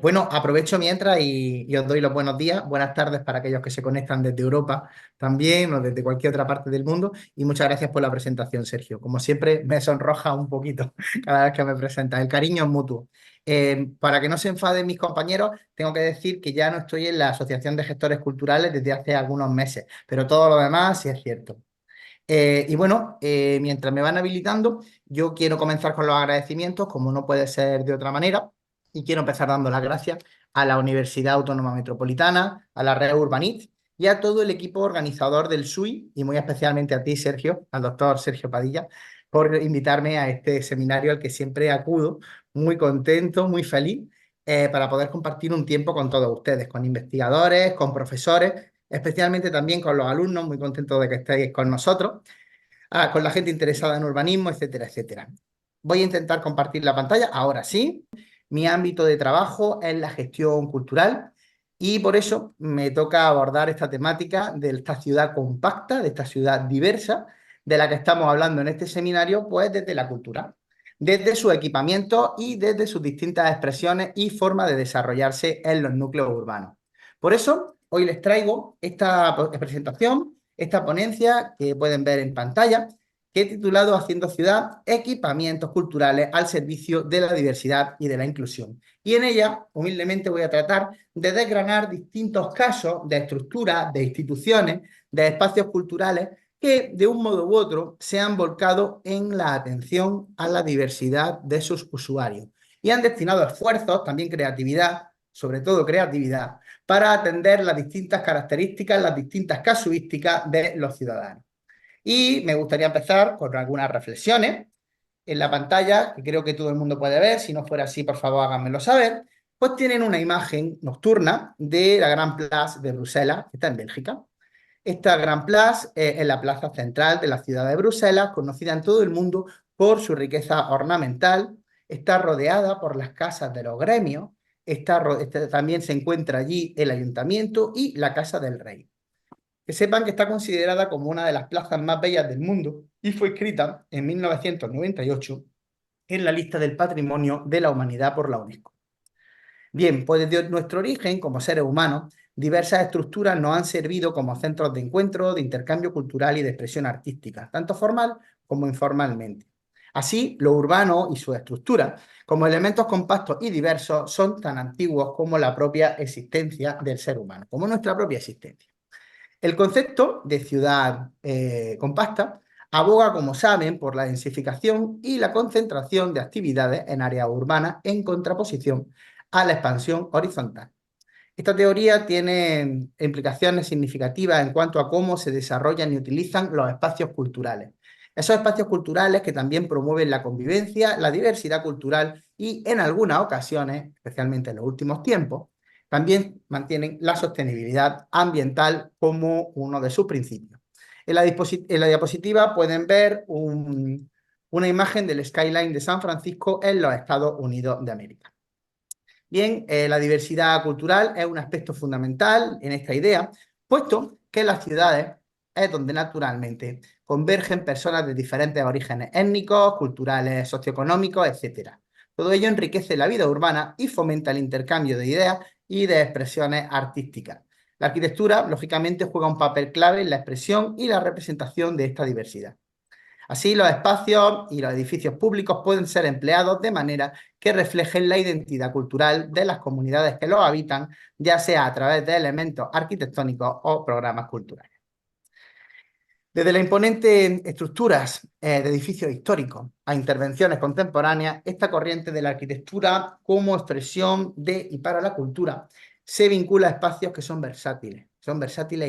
Bueno, aprovecho mientras y os doy los buenos días, buenas tardes para aquellos que se conectan desde Europa también o desde cualquier otra parte del mundo. Y muchas gracias por la presentación, Sergio. Como siempre, me sonroja un poquito cada vez que me presentas. El cariño es mutuo. Para que no se enfaden mis compañeros, tengo que decir que ya no estoy en la Asociación de Gestores Culturales desde hace algunos meses, pero todo lo demás sí es cierto. Y bueno, mientras me van habilitando, yo quiero comenzar con los agradecimientos, como no puede ser de otra manera, y quiero empezar dando las gracias a la Universidad Autónoma Metropolitana, a la Red Urbanit y a todo el equipo organizador del SUI, y muy especialmente a ti, Sergio, al doctor Sergio Padilla, por invitarme a este seminario al que siempre acudo, muy contento, muy feliz, para poder compartir un tiempo con todos ustedes, con investigadores, con profesores, especialmente también con los alumnos, muy contentos de que estéis con nosotros, con la gente interesada en urbanismo, etcétera, etcétera. Voy a intentar compartir la pantalla, ahora sí. Mi ámbito de trabajo es la gestión cultural y por eso me toca abordar esta temática de esta ciudad compacta, de esta ciudad diversa, de la que estamos hablando en este seminario, pues desde la cultura, desde su equipamiento y desde sus distintas expresiones y formas de desarrollarse en los núcleos urbanos. Por eso, hoy les traigo esta presentación, esta ponencia que pueden ver en pantalla, que he titulado Haciendo Ciudad, equipamientos culturales al servicio de la diversidad y de la inclusión. Y en ella, humildemente, voy a tratar de desgranar distintos casos de estructuras, de instituciones, de espacios culturales que de un modo u otro se han volcado en la atención a la diversidad de sus usuarios y han destinado esfuerzos, también creatividad, sobre todo creatividad, para atender las distintas características, las distintas casuísticas de los ciudadanos. Y me gustaría empezar con algunas reflexiones en la pantalla, que creo que todo el mundo puede ver. Si no fuera así, por favor, háganmelo saber. Pues tienen una imagen nocturna de la Gran Place de Bruselas, que está en Bélgica. Esta Gran Place es la plaza central de la ciudad de Bruselas, conocida en todo el mundo por su riqueza ornamental. Está rodeada por las casas de los gremios. También se encuentra allí el ayuntamiento y la Casa del Rey. Que sepan que está considerada como una de las plazas más bellas del mundo y fue escrita en 1998 en la lista del Patrimonio de la Humanidad por la UNESCO. Bien, pues desde nuestro origen como seres humanos, diversas estructuras nos han servido como centros de encuentro, de intercambio cultural y de expresión artística, tanto formal como informalmente. Así, lo urbano y sus estructuras, como elementos compactos y diversos, son tan antiguos como la propia existencia del ser humano, como nuestra propia existencia. El concepto de ciudad compacta aboga, como saben, por la densificación y la concentración de actividades en áreas urbanas en contraposición a la expansión horizontal. Esta teoría tiene implicaciones significativas en cuanto a cómo se desarrollan y utilizan los espacios culturales. Esos espacios culturales que también promueven la convivencia, la diversidad cultural y en algunas ocasiones, especialmente en los últimos tiempos, también mantienen la sostenibilidad ambiental como uno de sus principios. En la diapositiva pueden ver una imagen del skyline de San Francisco en los Estados Unidos de América. Bien, la diversidad cultural es un aspecto fundamental en esta idea, puesto que en las ciudades es donde naturalmente convergen personas de diferentes orígenes étnicos, culturales, socioeconómicos, etc. Todo ello enriquece la vida urbana y fomenta el intercambio de ideas y de expresiones artísticas. La arquitectura, lógicamente, juega un papel clave en la expresión y la representación de esta diversidad. Así, los espacios y los edificios públicos pueden ser empleados de manera que reflejen la identidad cultural de las comunidades que los habitan, ya sea a través de elementos arquitectónicos o programas culturales. Desde las imponentes estructuras de edificios históricos a intervenciones contemporáneas, esta corriente de la arquitectura como expresión de y para la cultura se vincula a espacios que son versátiles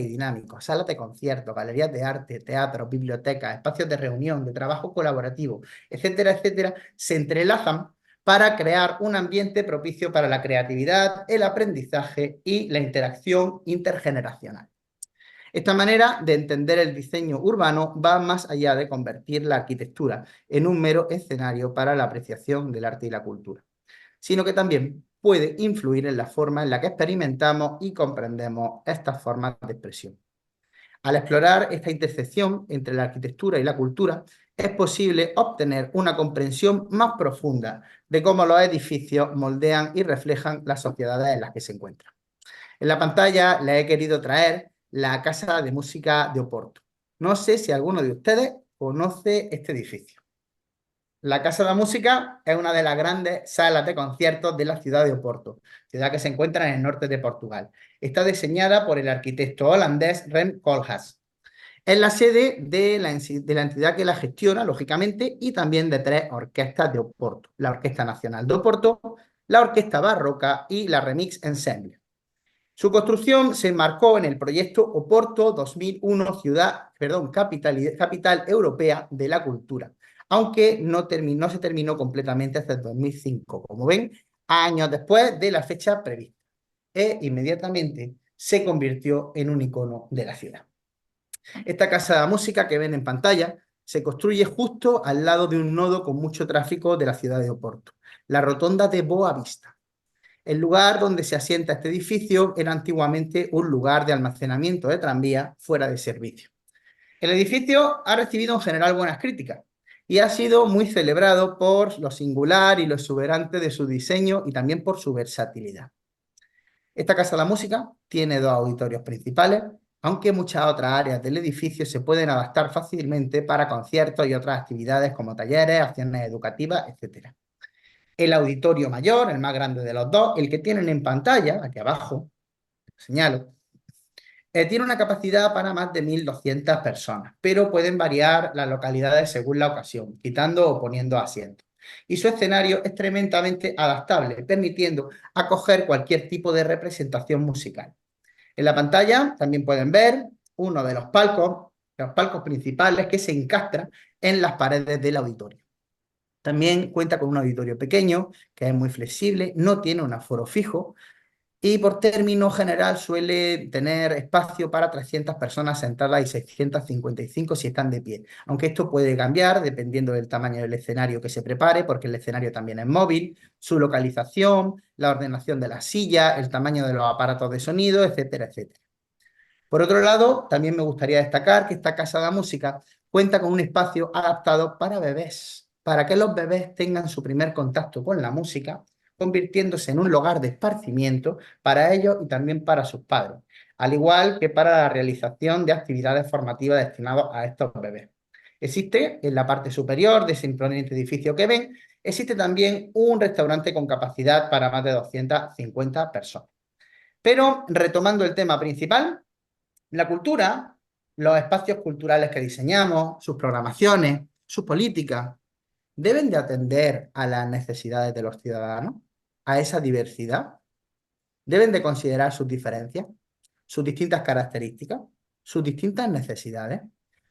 y dinámicos, salas de conciertos, galerías de arte, teatros, bibliotecas, espacios de reunión, de trabajo colaborativo, etcétera, etcétera, se entrelazan para crear un ambiente propicio para la creatividad, el aprendizaje y la interacción intergeneracional. Esta manera de entender el diseño urbano va más allá de convertir la arquitectura en un mero escenario para la apreciación del arte y la cultura, sino que también puede influir en la forma en la que experimentamos y comprendemos estas formas de expresión. Al explorar esta intersección entre la arquitectura y la cultura, es posible obtener una comprensión más profunda de cómo los edificios moldean y reflejan las sociedades en las que se encuentran. En la pantalla les he querido traer la Casa de Música de Oporto. No sé si alguno de ustedes conoce este edificio. La Casa de la Música es una de las grandes salas de conciertos de la ciudad de Oporto, ciudad que se encuentra en el norte de Portugal. Está diseñada por el arquitecto holandés Rem Koolhaas. Es la sede de la entidad que la gestiona, lógicamente, y también de tres orquestas de Oporto: la Orquesta Nacional de Oporto, la Orquesta Barroca y la Remix Ensemble. Su construcción se enmarcó en el proyecto Oporto 2001, capital europea de la cultura, aunque no se terminó completamente hasta el 2005, como ven, años después de la fecha prevista, e inmediatamente se convirtió en un icono de la ciudad. Esta casa de música que ven en pantalla se construye justo al lado de un nodo con mucho tráfico de la ciudad de Oporto, la rotonda de Boa Vista. El lugar donde se asienta este edificio era antiguamente un lugar de almacenamiento de tranvía fuera de servicio. El edificio ha recibido en general buenas críticas y ha sido muy celebrado por lo singular y lo exuberante de su diseño y también por su versatilidad. Esta Casa de la Música tiene dos auditorios principales, aunque muchas otras áreas del edificio se pueden adaptar fácilmente para conciertos y otras actividades como talleres, acciones educativas, etc. El auditorio mayor, el más grande de los dos, el que tienen en pantalla, aquí abajo, señalo, tiene una capacidad para más de 1.200 personas, pero pueden variar las localidades según la ocasión, quitando o poniendo asientos. Y su escenario es tremendamente adaptable, permitiendo acoger cualquier tipo de representación musical. En la pantalla también pueden ver uno de los palcos principales que se encastra en las paredes del auditorio. También cuenta con un auditorio pequeño, que es muy flexible, no tiene un aforo fijo y por término general suele tener espacio para 300 personas sentadas y 655 si están de pie. Aunque esto puede cambiar dependiendo del tamaño del escenario que se prepare, porque el escenario también es móvil, su localización, la ordenación de las sillas, el tamaño de los aparatos de sonido, etcétera, etcétera. Por otro lado, también me gustaría destacar que esta Casa de la Música cuenta con un espacio adaptado para bebés, para que los bebés tengan su primer contacto con la música, convirtiéndose en un lugar de esparcimiento para ellos y también para sus padres, al igual que para la realización de actividades formativas destinadas a estos bebés. Existe en la parte superior de ese imponente edificio que ven, existe también un restaurante con capacidad para más de 250 personas. Pero retomando el tema principal, la cultura, los espacios culturales que diseñamos, sus programaciones, sus políticas, deben de atender a las necesidades de los ciudadanos, a esa diversidad, deben de considerar sus diferencias, sus distintas características, sus distintas necesidades.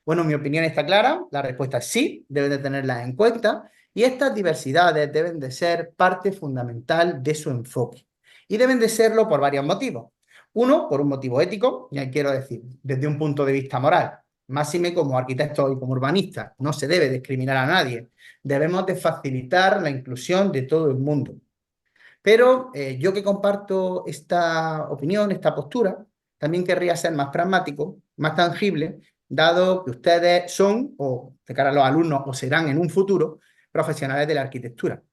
Bueno, mi opinión está clara, la respuesta es sí, deben de tenerlas en cuenta y estas diversidades deben de ser parte fundamental de su enfoque y deben de serlo por varios motivos. Uno, por un motivo ético, ya quiero decir, desde un punto de vista moral. Máxime como arquitectos y como urbanistas, no se debe discriminar a nadie. Debemos de facilitar la inclusión de todo el mundo. Pero yo que comparto esta opinión, esta postura, también querría ser más pragmático, más tangible, dado que ustedes son, o de cara a los alumnos, o serán en un futuro, profesionales de la arquitectura.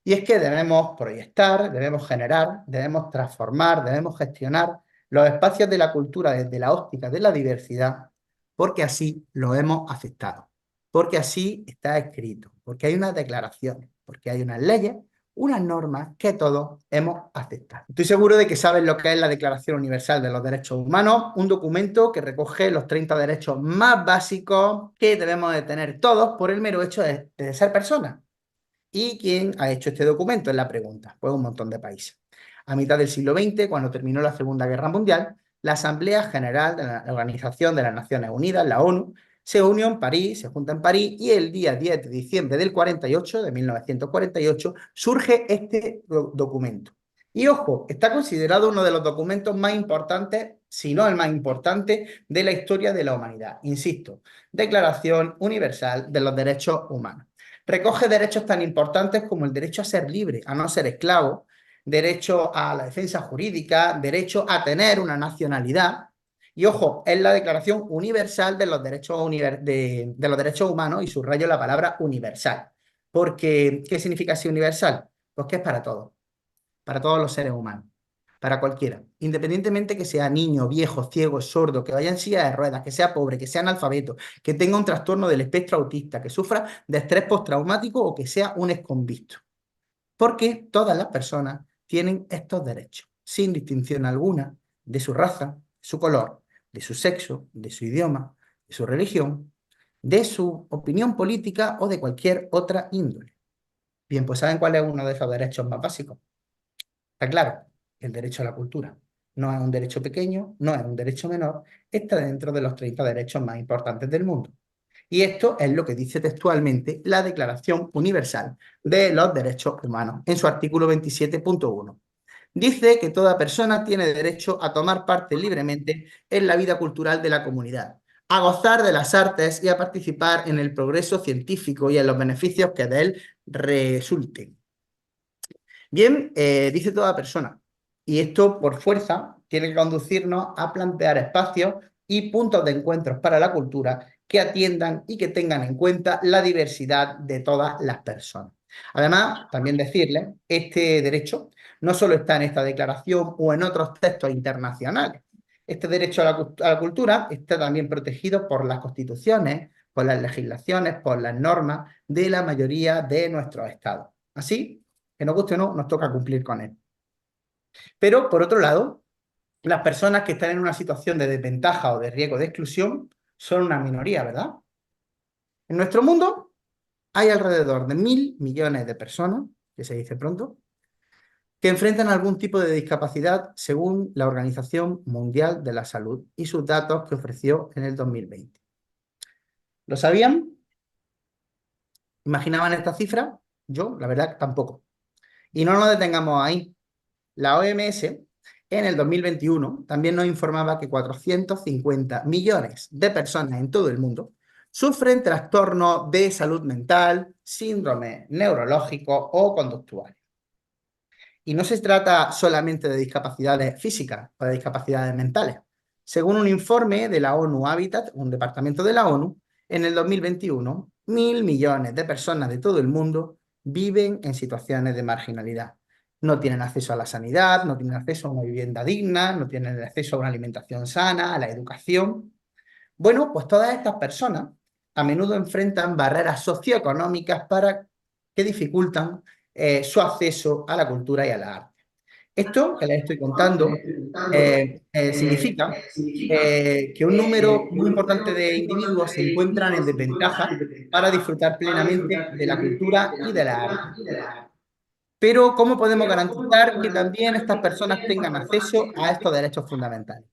Y es que debemos proyectar, debemos generar, debemos transformar, debemos gestionar los espacios de la cultura desde la óptica de la diversidad, porque así lo hemos aceptado, porque así está escrito, porque hay unas declaraciones, porque hay unas leyes, unas normas que todos hemos aceptado. Estoy seguro de que saben lo que es la Declaración Universal de los Derechos Humanos, un documento que recoge los 30 derechos más básicos que debemos de tener todos por el mero hecho de ser personas. ¿Y quién ha hecho este documento? Es la pregunta. Pues un montón de países. A mitad del siglo XX, cuando terminó la Segunda Guerra Mundial, la Asamblea General de la Organización de las Naciones Unidas, la ONU, se unió en París, se junta en París y el día 10 de diciembre del 48, de 1948, surge este documento. Y ojo, está considerado uno de los documentos más importantes, si no el más importante, de la historia de la humanidad. Insisto, Declaración Universal de los Derechos Humanos. Recoge derechos tan importantes como el derecho a ser libre, a no ser esclavo, derecho a la defensa jurídica, derecho a tener una nacionalidad Y ojo, es la Declaración Universal de los Derechos, de los Derechos Humanos, y subrayo la palabra universal. Porque, ¿qué significa ser universal? Pues que es para todos los seres humanos, para cualquiera, independientemente que sea niño, viejo, ciego, sordo, que vaya en silla de ruedas, que sea pobre, que sea analfabeto, que tenga un trastorno del espectro autista, que sufra de estrés postraumático o que sea un exconvicto. Porque todas las personas tienen estos derechos, sin distinción alguna de su raza, su color, de su sexo, de su idioma, de su religión, de su opinión política o de cualquier otra índole. Bien, pues ¿saben cuál es uno de esos derechos más básicos? Está claro, el derecho a la cultura. No es un derecho pequeño, no es un derecho menor, está dentro de los 30 derechos más importantes del mundo. Y esto es lo que dice textualmente la Declaración Universal de los Derechos Humanos en su artículo 27.1. Dice que toda persona tiene derecho a tomar parte libremente en la vida cultural de la comunidad, a gozar de las artes y a participar en el progreso científico y en los beneficios que de él resulten. Bien, dice toda persona. Y esto, por fuerza, tiene que conducirnos a plantear espacios y puntos de encuentros para la cultura que atiendan y que tengan en cuenta la diversidad de todas las personas. Además, también decirles, este derecho no solo está en esta declaración o en otros textos internacionales. Este derecho a la cultura está también protegido por las constituciones, por las legislaciones, por las normas de la mayoría de nuestros estados. Así que nos guste o no, nos toca cumplir con él. Pero, por otro lado, las personas que están en una situación de desventaja o de riesgo de exclusión son una minoría, ¿verdad? En nuestro mundo hay alrededor de 1.000 millones de personas, que se dice pronto, que enfrentan algún tipo de discapacidad según la Organización Mundial de la Salud y sus datos que ofreció en el 2020. ¿Lo sabían? ¿Imaginaban esta cifra? Yo, la verdad, tampoco. Y no nos detengamos ahí. La OMS en el 2021 también nos informaba que 450 millones de personas en todo el mundo sufren trastornos de salud mental, síndrome neurológico o conductuales. Y no se trata solamente de discapacidades físicas o de discapacidades mentales. Según un informe de la ONU Habitat, un departamento de la ONU, en el 2021, 1.000 millones de personas de todo el mundo viven en situaciones de marginalidad. No tienen acceso a la sanidad, no tienen acceso a una vivienda digna, no tienen acceso a una alimentación sana, a la educación. Bueno, pues todas estas personas a menudo enfrentan barreras socioeconómicas que dificultan su acceso a la cultura y a la arte. Esto que les estoy contando significa que un número muy importante de individuos se encuentran en desventaja para disfrutar plenamente de la cultura y de la arte. Pero, ¿cómo podemos garantizar que también estas personas tengan acceso a estos derechos fundamentales?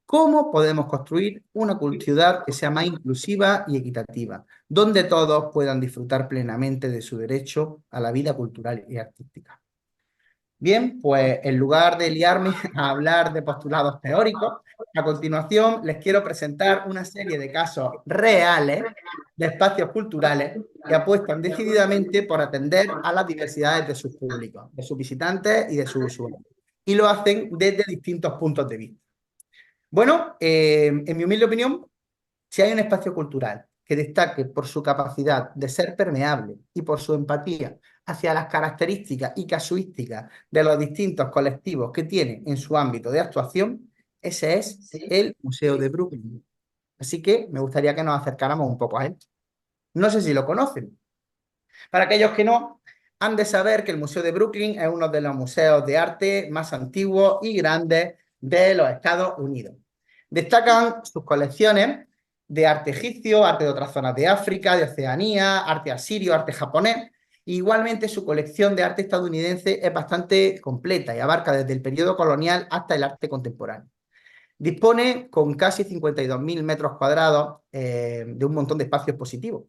¿Cómo podemos construir una ciudad que sea más inclusiva y equitativa, donde todos puedan disfrutar plenamente de su derecho a la vida cultural y artística? Bien, pues en lugar de liarme a hablar de postulados teóricos, a continuación les quiero presentar una serie de casos reales de espacios culturales que apuestan decididamente por atender a las diversidades de sus públicos, de sus visitantes y de sus usuarios. Y lo hacen desde distintos puntos de vista. Bueno, en mi humilde opinión, si hay un espacio cultural que destaque por su capacidad de ser permeable y por su empatía hacia las características y casuísticas de los distintos colectivos que tiene en su ámbito de actuación, ese es el Museo de Brooklyn. Así que me gustaría que nos acercáramos un poco a él. No sé si lo conocen. Para aquellos que no, han de saber que el Museo de Brooklyn es uno de los museos de arte más antiguos y grandes de los Estados Unidos. Destacan sus colecciones de arte egipcio, arte de otras zonas de África, de Oceanía, arte asirio, arte japonés. Igualmente, su colección de arte estadounidense es bastante completa y abarca desde el periodo colonial hasta el arte contemporáneo. Dispone con casi 52.000 metros cuadrados de un montón de espacios positivos.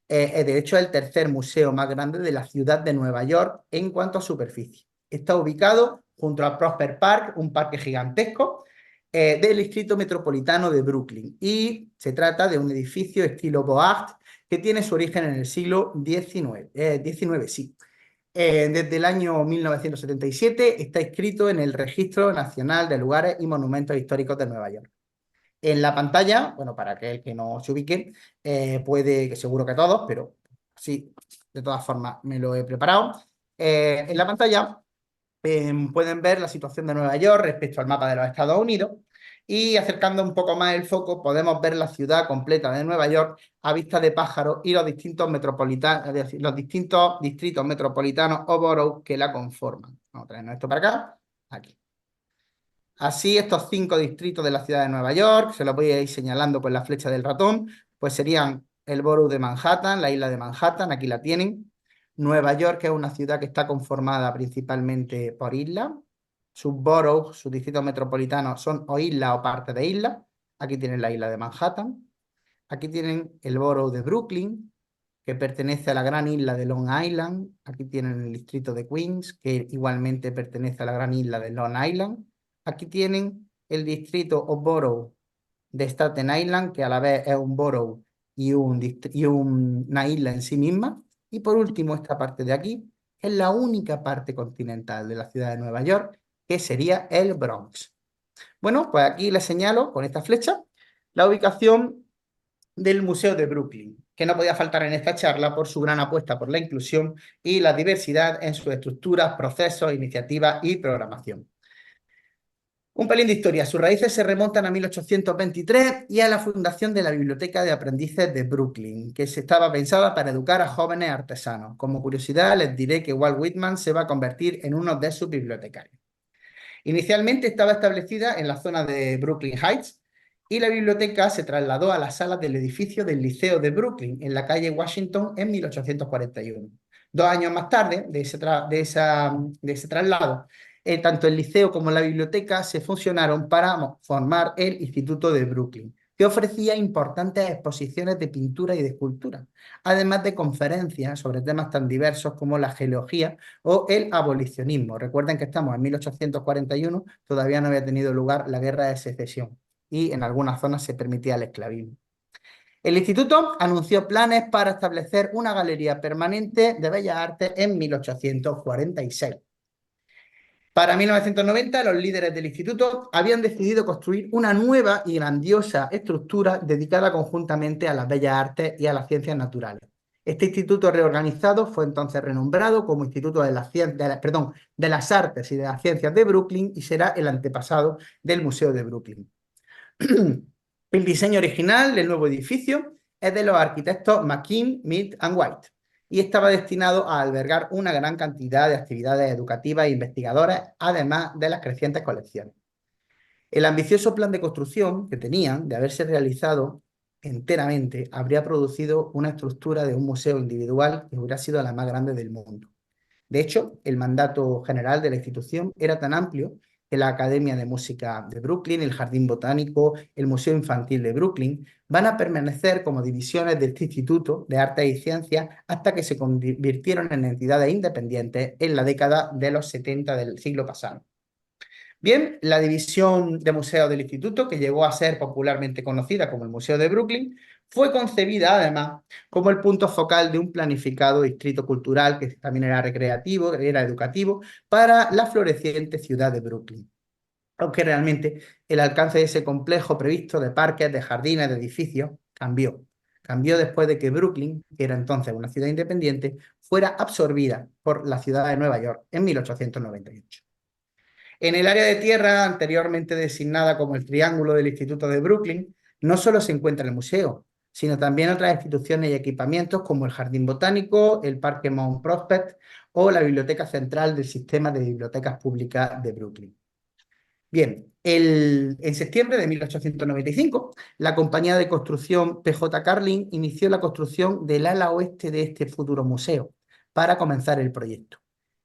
De hecho, es el tercer museo más grande de la ciudad de Nueva York en cuanto a superficie. Está ubicado junto al Prosper Park, un parque gigantesco del distrito metropolitano de Brooklyn. Y se trata de un edificio estilo Beaux Arts que tiene su origen en el siglo XIX, sí. Desde el año 1977 está inscrito en el Registro Nacional de Lugares y Monumentos Históricos de Nueva York. En la pantalla, bueno, para aquel que no se ubique, puede, que seguro que todos, pero sí, de todas formas me lo he preparado. En la pantalla pueden ver la situación de Nueva York respecto al mapa de los Estados Unidos y acercando un poco más el foco podemos ver la ciudad completa de Nueva York a vista de pájaro y los distintos metropolitanos, es decir, los distintos distritos metropolitanos o boroughs que la conforman. Vamos a traernos esto para acá, aquí. Así, estos 5 distritos de la ciudad de Nueva York, se los voy a ir señalando con la flecha del ratón, pues serían el borough de Manhattan, la isla de Manhattan, aquí la tienen. Nueva York es una ciudad que está conformada principalmente por islas. Sus boroughs, sus distritos metropolitanos son o islas o parte de islas. Aquí tienen la isla de Manhattan. Aquí tienen el borough de Brooklyn, que pertenece a la gran isla de Long Island. Aquí tienen el distrito de Queens, que igualmente pertenece a la gran isla de Long Island. Aquí tienen el distrito o borough de Staten Island, que a la vez es un borough y una isla en sí misma. Y por último, esta parte de aquí, que es la única parte continental de la ciudad de Nueva York, que sería el Bronx. Bueno, pues aquí les señalo con esta flecha la ubicación del Museo de Brooklyn, que no podía faltar en esta charla por su gran apuesta por la inclusión y la diversidad en sus estructuras, procesos, iniciativas y programación. Un pelín de historia. Sus raíces se remontan a 1823 y a la fundación de la Biblioteca de Aprendices de Brooklyn, que se estaba pensada para educar a jóvenes artesanos. Como curiosidad, les diré que Walt Whitman se va a convertir en uno de sus bibliotecarios. Inicialmente estaba establecida en la zona de Brooklyn Heights y la biblioteca se trasladó a las salas del edificio del Liceo de Brooklyn, en la calle Washington, en 1841. 2 años más tarde de ese traslado, tanto el liceo como la biblioteca se fusionaron para formar el Instituto de Brooklyn, que ofrecía importantes exposiciones de pintura y de escultura, además de conferencias sobre temas tan diversos como la geología o el abolicionismo. Recuerden que estamos en 1841, todavía no había tenido lugar la guerra de secesión y en algunas zonas se permitía el esclavismo. El instituto anunció planes para establecer una galería permanente de bellas artes en 1846. Para 1990, los líderes del instituto habían decidido construir una nueva y grandiosa estructura dedicada conjuntamente a las bellas artes y a las ciencias naturales. Este instituto reorganizado fue entonces renombrado como Instituto de las Artes y de las Ciencias de Brooklyn y será el antepasado del Museo de Brooklyn. El diseño original del nuevo edificio es de los arquitectos McKean, Mead and White y estaba destinado a albergar una gran cantidad de actividades educativas e investigadoras, además de las crecientes colecciones. El ambicioso plan de construcción que tenían, de haberse realizado enteramente, habría producido una estructura de un museo individual que hubiera sido la más grande del mundo. De hecho, el mandato general de la institución era tan amplio que la Academia de Música de Brooklyn, el Jardín Botánico, el Museo Infantil de Brooklyn van a permanecer como divisiones de este Instituto de Artes y Ciencias hasta que se convirtieron en entidades independientes en la década de los 70 del siglo pasado. Bien, la división de museos del instituto, que llegó a ser popularmente conocida como el Museo de Brooklyn, fue concebida además como el punto focal de un planificado distrito cultural que también era recreativo, que era educativo, para la floreciente ciudad de Brooklyn. Aunque realmente el alcance de ese complejo previsto de parques, de jardines, de edificios, cambió. Cambió después de que Brooklyn, que era entonces una ciudad independiente, fuera absorbida por la ciudad de Nueva York en 1898. En el área de tierra anteriormente designada como el Triángulo del Instituto de Brooklyn, no solo se encuentra el museo, sino también otras instituciones y equipamientos como el Jardín Botánico, el Parque Mount Prospect o la Biblioteca Central del Sistema de Bibliotecas Públicas de Brooklyn. Bien, en septiembre de 1895, la compañía de construcción PJ Carlin inició la construcción del ala oeste de este futuro museo para comenzar el proyecto.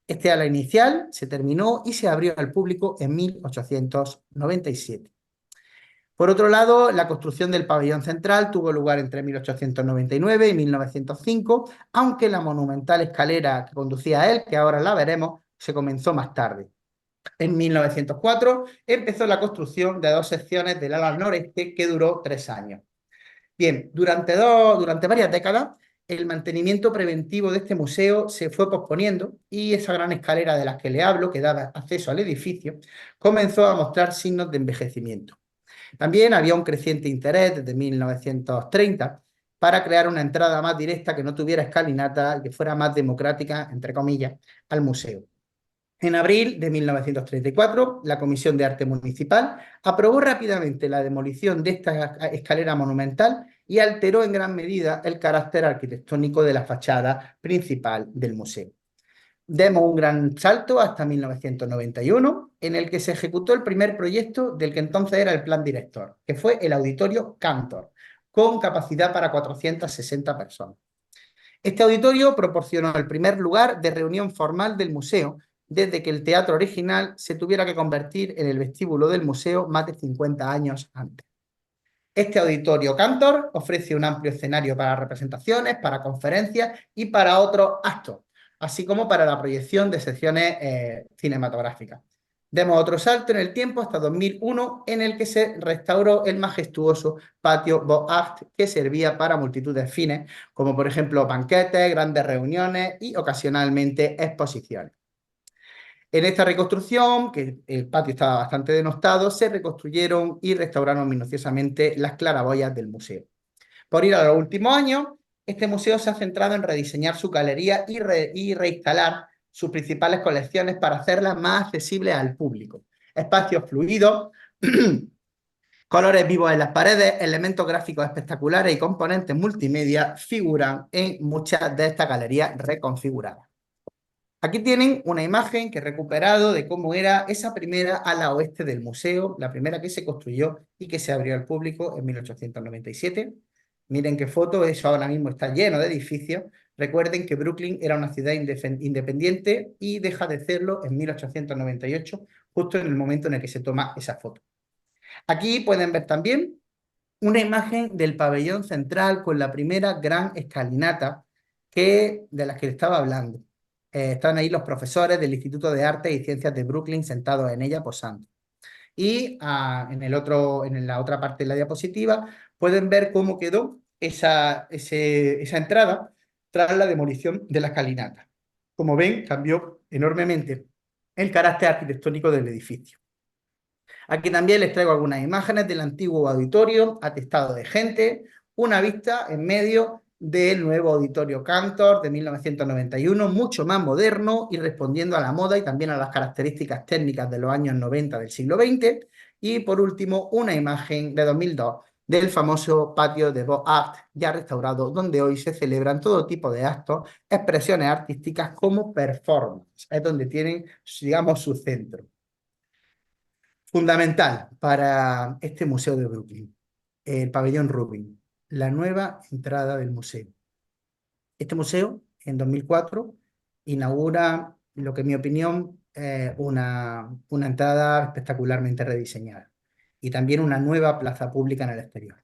Este ala inicial se terminó y se abrió al público en 1897. Por otro lado, la construcción del pabellón central tuvo lugar entre 1899 y 1905, aunque la monumental escalera que conducía a él, que ahora la veremos, se comenzó más tarde. En 1904 empezó la construcción de 2 secciones del ala noreste que duró 3 años. Bien, durante varias décadas el mantenimiento preventivo de este museo se fue posponiendo y esa gran escalera de la que le hablo, que daba acceso al edificio, comenzó a mostrar signos de envejecimiento. También había un creciente interés desde 1930 para crear una entrada más directa que no tuviera escalinata y que fuera más democrática, entre comillas, al museo. En abril de 1934, la Comisión de Arte Municipal aprobó rápidamente la demolición de esta escalera monumental y alteró en gran medida el carácter arquitectónico de la fachada principal del museo. Demos un gran salto hasta 1991, en el que se ejecutó el primer proyecto del que entonces era el plan director, que fue el Auditorio Cantor, con capacidad para 460 personas. Este auditorio proporcionó el primer lugar de reunión formal del museo, desde que el teatro original se tuviera que convertir en el vestíbulo del museo más de 50 años antes. Este auditorio Cantor ofrece un amplio escenario para representaciones, para conferencias y para otros actos, así como para la proyección de secciones cinematográficas. Demos otro salto en el tiempo hasta 2001, en el que se restauró el majestuoso patio Beaux-Arts, que servía para multitud de fines, como por ejemplo banquetes, grandes reuniones y ocasionalmente exposiciones. En esta reconstrucción, que el patio estaba bastante denostado, se reconstruyeron y restauraron minuciosamente las claraboyas del museo. Por ir a los últimos años, este museo se ha centrado en rediseñar su galería y reinstalar sus principales colecciones para hacerlas más accesibles al público. Espacios fluidos, colores vivos en las paredes, elementos gráficos espectaculares y componentes multimedia figuran en muchas de estas galerías reconfiguradas. Aquí tienen una imagen que he recuperado de cómo era esa primera ala oeste del museo, la primera que se construyó y que se abrió al público en 1897. Miren qué foto, eso ahora mismo está lleno de edificios. Recuerden que Brooklyn era una ciudad independiente y deja de serlo en 1898, justo en el momento en el que se toma esa foto. Aquí pueden ver también una imagen del pabellón central con la primera gran escalinata de las que estaba hablando. Están ahí los profesores del Instituto de Artes y Ciencias de Brooklyn sentados en ella posando. Y en la otra parte de la diapositiva pueden ver cómo quedó esa entrada tras la demolición de la escalinata. Como ven, cambió enormemente el carácter arquitectónico del edificio. Aquí también les traigo algunas imágenes del antiguo auditorio, atestado de gente, una vista en medio del nuevo auditorio Cantor de 1991, mucho más moderno y respondiendo a la moda y también a las características técnicas de los años 90 del siglo XX. Y por último, una imagen de 2002 del famoso patio de Beaux-Arts, ya restaurado, donde hoy se celebran todo tipo de actos, expresiones artísticas como performance. Es donde tienen, digamos, su centro. Fundamental para este museo de Brooklyn, el pabellón Rubin, la nueva entrada del museo. Este museo, en 2004, inaugura lo que en mi opinión es una entrada espectacularmente rediseñada y también una nueva plaza pública en el exterior.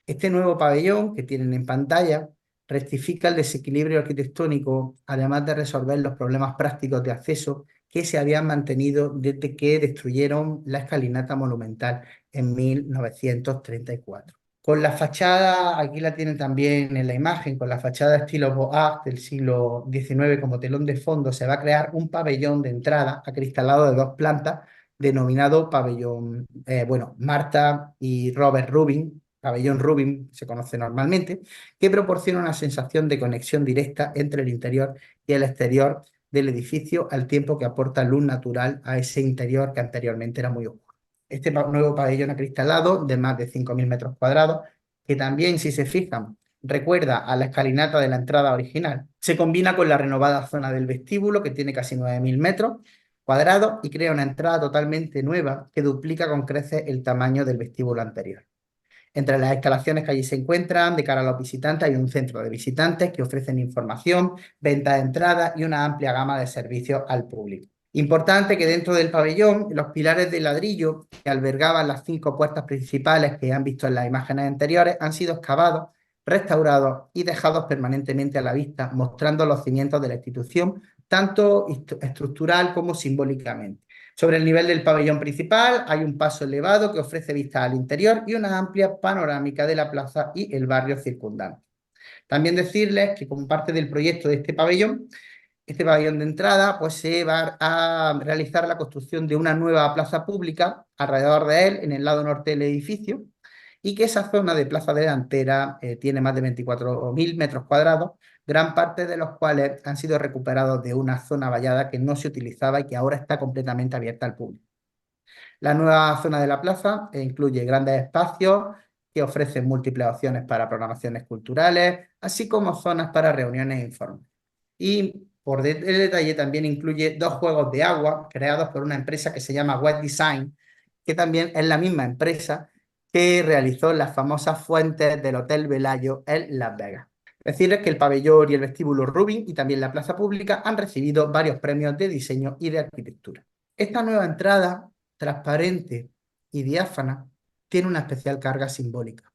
Este nuevo pabellón que tienen en pantalla rectifica el desequilibrio arquitectónico, además de resolver los problemas prácticos de acceso que se habían mantenido desde que destruyeron la escalinata monumental en 1934. Con la fachada, aquí la tienen también en la imagen, con la fachada estilo Beaux-Arts del siglo XIX como telón de fondo, se va a crear un pabellón de entrada acristalado de 2 plantas, denominado pabellón, Martha y Robert Rubin, pabellón Rubin se conoce normalmente, que proporciona una sensación de conexión directa entre el interior y el exterior del edificio, al tiempo que aporta luz natural a ese interior que anteriormente era muy oscuro. Este nuevo pabellón acristalado de más de 5.000 metros cuadrados, que también, si se fijan, recuerda a la escalinata de la entrada original, se combina con la renovada zona del vestíbulo, que tiene casi 9.000 metros cuadrados, y crea una entrada totalmente nueva que duplica con creces el tamaño del vestíbulo anterior. Entre las instalaciones que allí se encuentran, de cara a los visitantes, hay un centro de visitantes que ofrecen información, venta de entradas y una amplia gama de servicios al público. Importante que dentro del pabellón, los pilares de ladrillo que albergaban las 5 puertas principales que han visto en las imágenes anteriores han sido excavados, restaurados y dejados permanentemente a la vista, mostrando los cimientos de la institución, tanto estructural como simbólicamente. Sobre el nivel del pabellón principal hay un paso elevado que ofrece vista al interior y una amplia panorámica de la plaza y el barrio circundante. También decirles que como parte del proyecto de este pabellón, Este pabellón de entrada pues, se va a realizar la construcción de una nueva plaza pública alrededor de él, en el lado norte del edificio, y que esa zona de plaza delantera tiene más de 24.000 metros cuadrados, gran parte de los cuales han sido recuperados de una zona vallada que no se utilizaba y que ahora está completamente abierta al público. La nueva zona de la plaza incluye grandes espacios que ofrecen múltiples opciones para programaciones culturales, así como zonas para reuniones informales. Y el detalle también incluye dos juegos de agua creados por una empresa que se llama Wet Design, que también es la misma empresa que realizó las famosas fuentes del Hotel Velayo en Las Vegas. Decirles que el pabellón y el vestíbulo Rubin y también la plaza pública han recibido varios premios de diseño y de arquitectura. Esta nueva entrada, transparente y diáfana, tiene una especial carga simbólica,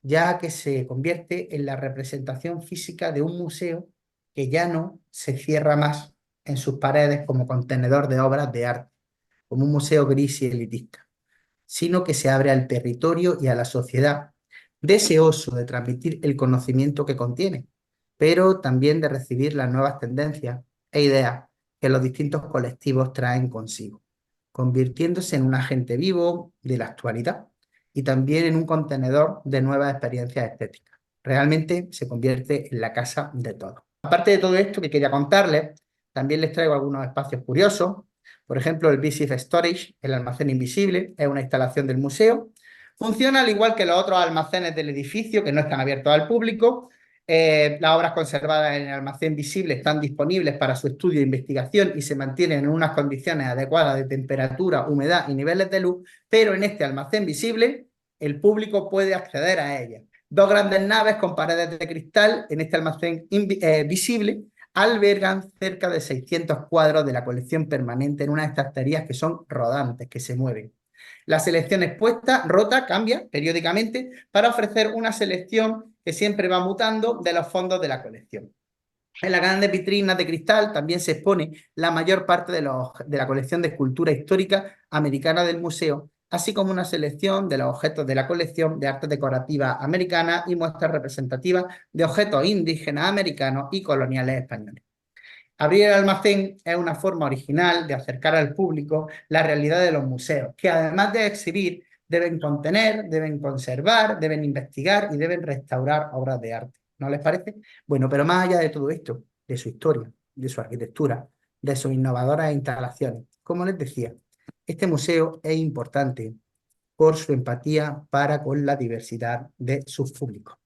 ya que se convierte en la representación física de un museo que ya no se cierra más en sus paredes como contenedor de obras de arte, como un museo gris y elitista, sino que se abre al territorio y a la sociedad, deseoso de transmitir el conocimiento que contiene, pero también de recibir las nuevas tendencias e ideas que los distintos colectivos traen consigo, convirtiéndose en un agente vivo de la actualidad y también en un contenedor de nuevas experiencias estéticas. Realmente se convierte en la casa de todos. Aparte de todo esto que quería contarles, también les traigo algunos espacios curiosos. Por ejemplo, el Visive Storage, el almacén invisible, es una instalación del museo. Funciona al igual que los otros almacenes del edificio que no están abiertos al público. Las obras conservadas en el almacén visible están disponibles para su estudio e investigación y se mantienen en unas condiciones adecuadas de temperatura, humedad y niveles de luz, pero en este almacén visible el público puede acceder a ellas. Dos grandes naves con paredes de cristal en este almacén visible albergan cerca de 600 cuadros de la colección permanente en unas estanterías que son rodantes, que se mueven. La selección expuesta rota, cambia periódicamente para ofrecer una selección que siempre va mutando de los fondos de la colección. En las grandes vitrinas de cristal también se expone la mayor parte de la colección de escultura histórica americana del museo, así como una selección de los objetos de la colección de arte decorativa americana y muestras representativas de objetos indígenas americanos y coloniales españoles. Abrir el almacén es una forma original de acercar al público la realidad de los museos, que además de exhibir, deben contener, deben conservar, deben investigar y deben restaurar obras de arte. ¿No les parece? Bueno, pero más allá de todo esto, de su historia, de su arquitectura, de sus innovadoras instalaciones, como les decía, este museo es importante por su empatía para con la diversidad de sus públicos.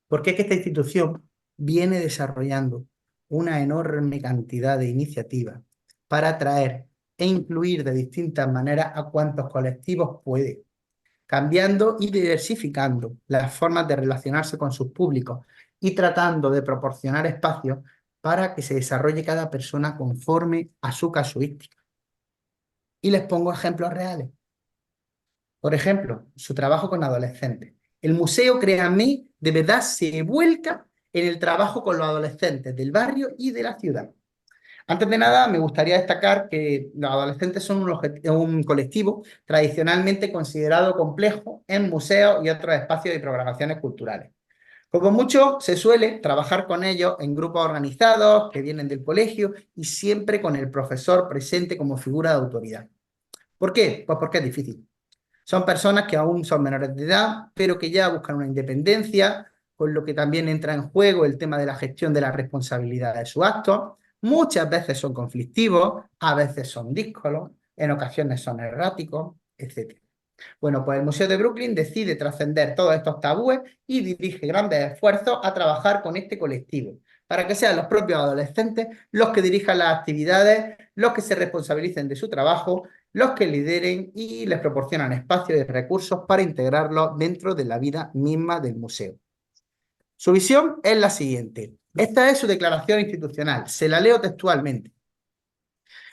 Porque es que esta institución viene desarrollando una enorme cantidad de iniciativas para atraer e incluir de distintas maneras a cuantos colectivos puede, cambiando y diversificando las formas de relacionarse con sus públicos y tratando de proporcionar espacios para que se desarrolle cada persona conforme a su casuística. Y les pongo ejemplos reales. Por ejemplo, su trabajo con adolescentes. El museo, créanme, de verdad se vuelca en el trabajo con los adolescentes del barrio y de la ciudad. Antes de nada, me gustaría destacar que los adolescentes son un colectivo tradicionalmente considerado complejo en museos y otros espacios de programaciones culturales. Como mucho, se suele trabajar con ellos en grupos organizados que vienen del colegio y siempre con el profesor presente como figura de autoridad. ¿Por qué? Pues porque es difícil. Son personas que aún son menores de edad, pero que ya buscan una independencia, con lo que también entra en juego el tema de la gestión de la responsabilidad de sus actos. Muchas veces son conflictivos, a veces son díscolos, en ocasiones son erráticos, etc. Bueno, pues el Museo de Brooklyn decide trascender todos estos tabúes y dirige grandes esfuerzos a trabajar con este colectivo, para que sean los propios adolescentes los que dirijan las actividades, los que se responsabilicen de su trabajo, los que lideren y les proporcionan espacios y recursos para integrarlos dentro de la vida misma del museo. Su visión es la siguiente. Esta es su declaración institucional. Se la leo textualmente.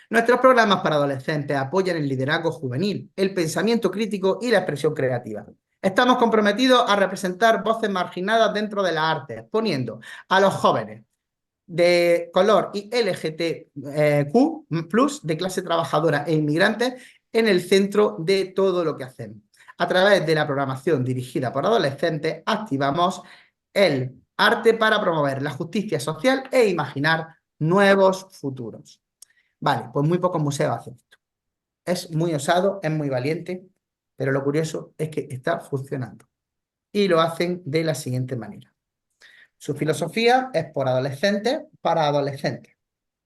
Nuestros programas para adolescentes apoyan el liderazgo juvenil, el pensamiento crítico y la expresión creativa. Estamos comprometidos a representar voces marginadas dentro de las artes, poniendo a los jóvenes de color y LGTQ+, de clase trabajadora e inmigrantes, en el centro de todo lo que hacemos. A través de la programación dirigida por adolescentes, activamos el arte para promover la justicia social e imaginar nuevos futuros. Vale, pues muy pocos museos hacen esto. Es muy osado, es muy valiente, pero lo curioso es que está funcionando. Y lo hacen de la siguiente manera. Su filosofía es por adolescentes para adolescentes.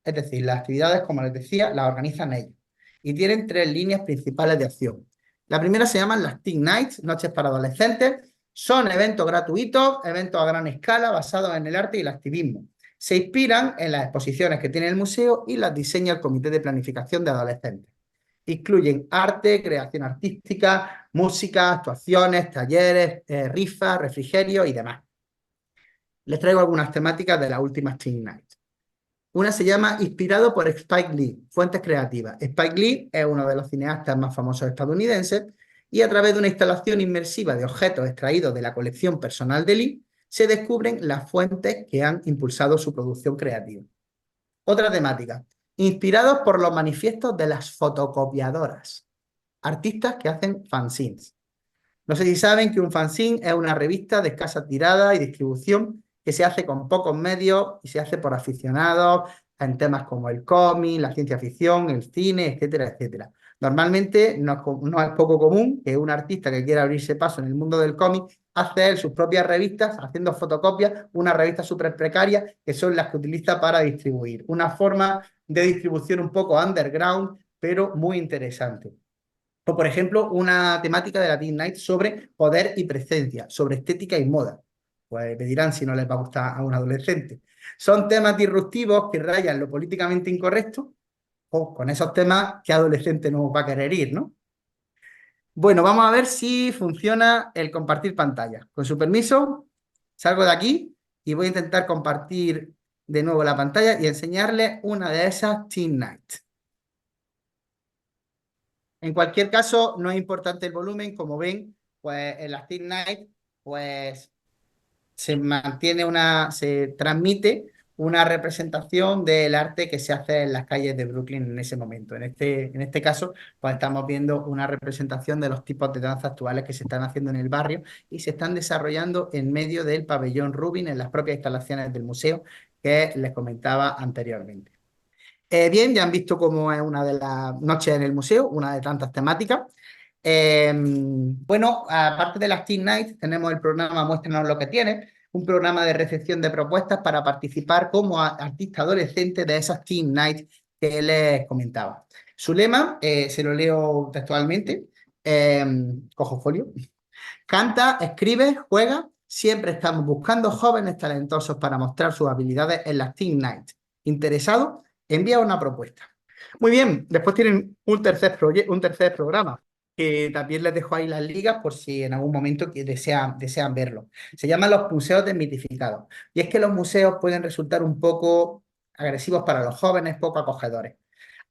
Es decir, las actividades, como les decía, las organizan ellos. Y tienen tres líneas principales de acción. La primera se llama las Teen Nights, noches para adolescentes. Son eventos gratuitos, eventos a gran escala basados en el arte y el activismo. Se inspiran en las exposiciones que tiene el museo y las diseña el Comité de Planificación de Adolescentes. Incluyen arte, creación artística, música, actuaciones, talleres, rifas, refrigerio y demás. Les traigo algunas temáticas de las últimas Teen Nights. Una se llama Inspirado por Spike Lee, Fuentes Creativas. Spike Lee es uno de los cineastas más famosos estadounidenses y a través de una instalación inmersiva de objetos extraídos de la colección personal de Lee, se descubren las fuentes que han impulsado su producción creativa. Otra temática, inspirados por los manifiestos de las fotocopiadoras, artistas que hacen fanzines. No sé si saben que un fanzine es una revista de escasa tirada y distribución que se hace con pocos medios y se hace por aficionados en temas como el cómic, la ciencia ficción, el cine, etcétera, etcétera. Normalmente no es poco común que un artista que quiera abrirse paso en el mundo del cómic hace él sus propias revistas haciendo fotocopias, una revista súper precaria que son las que utiliza para distribuir. Una forma de distribución un poco underground, pero muy interesante. O, por ejemplo, una temática de la Teen Night sobre poder y presencia, sobre estética y moda. Pues me dirán si no les va a gustar a un adolescente. Son temas disruptivos que rayan lo políticamente incorrecto, o con esos temas, ¿qué adolescente no va a querer ir, no? Bueno, vamos a ver si funciona el compartir pantalla. Con su permiso, salgo de aquí y voy a intentar compartir de nuevo la pantalla y enseñarles una de esas Teen Night. En cualquier caso, no es importante el volumen, como ven, pues en las Teen Night, pues se transmite una representación del arte que se hace en las calles de Brooklyn en ese momento. En este caso, pues estamos viendo una representación de los tipos de danza actuales que se están haciendo en el barrio y se están desarrollando en medio del pabellón Rubin, en las propias instalaciones del museo que les comentaba anteriormente. Bien, ya han visto cómo es una de las noches en el museo, una de tantas temáticas. Bueno, aparte de las Teen Nights, tenemos el programa Muéstranos lo que tienes, un programa de recepción de propuestas para participar como artista adolescente de esas Teen Nights que les comentaba. Su lema, se lo leo textualmente, cojo folio, canta, escribe, juega, siempre estamos buscando jóvenes talentosos para mostrar sus habilidades en las Teen Nights. ¿Interesado? Envía una propuesta. Muy bien, después tienen un tercer programa que también les dejo ahí las ligas por si en algún momento desean verlo. Se llaman los museos desmitificados. Y es que los museos pueden resultar un poco agresivos para los jóvenes, poco acogedores.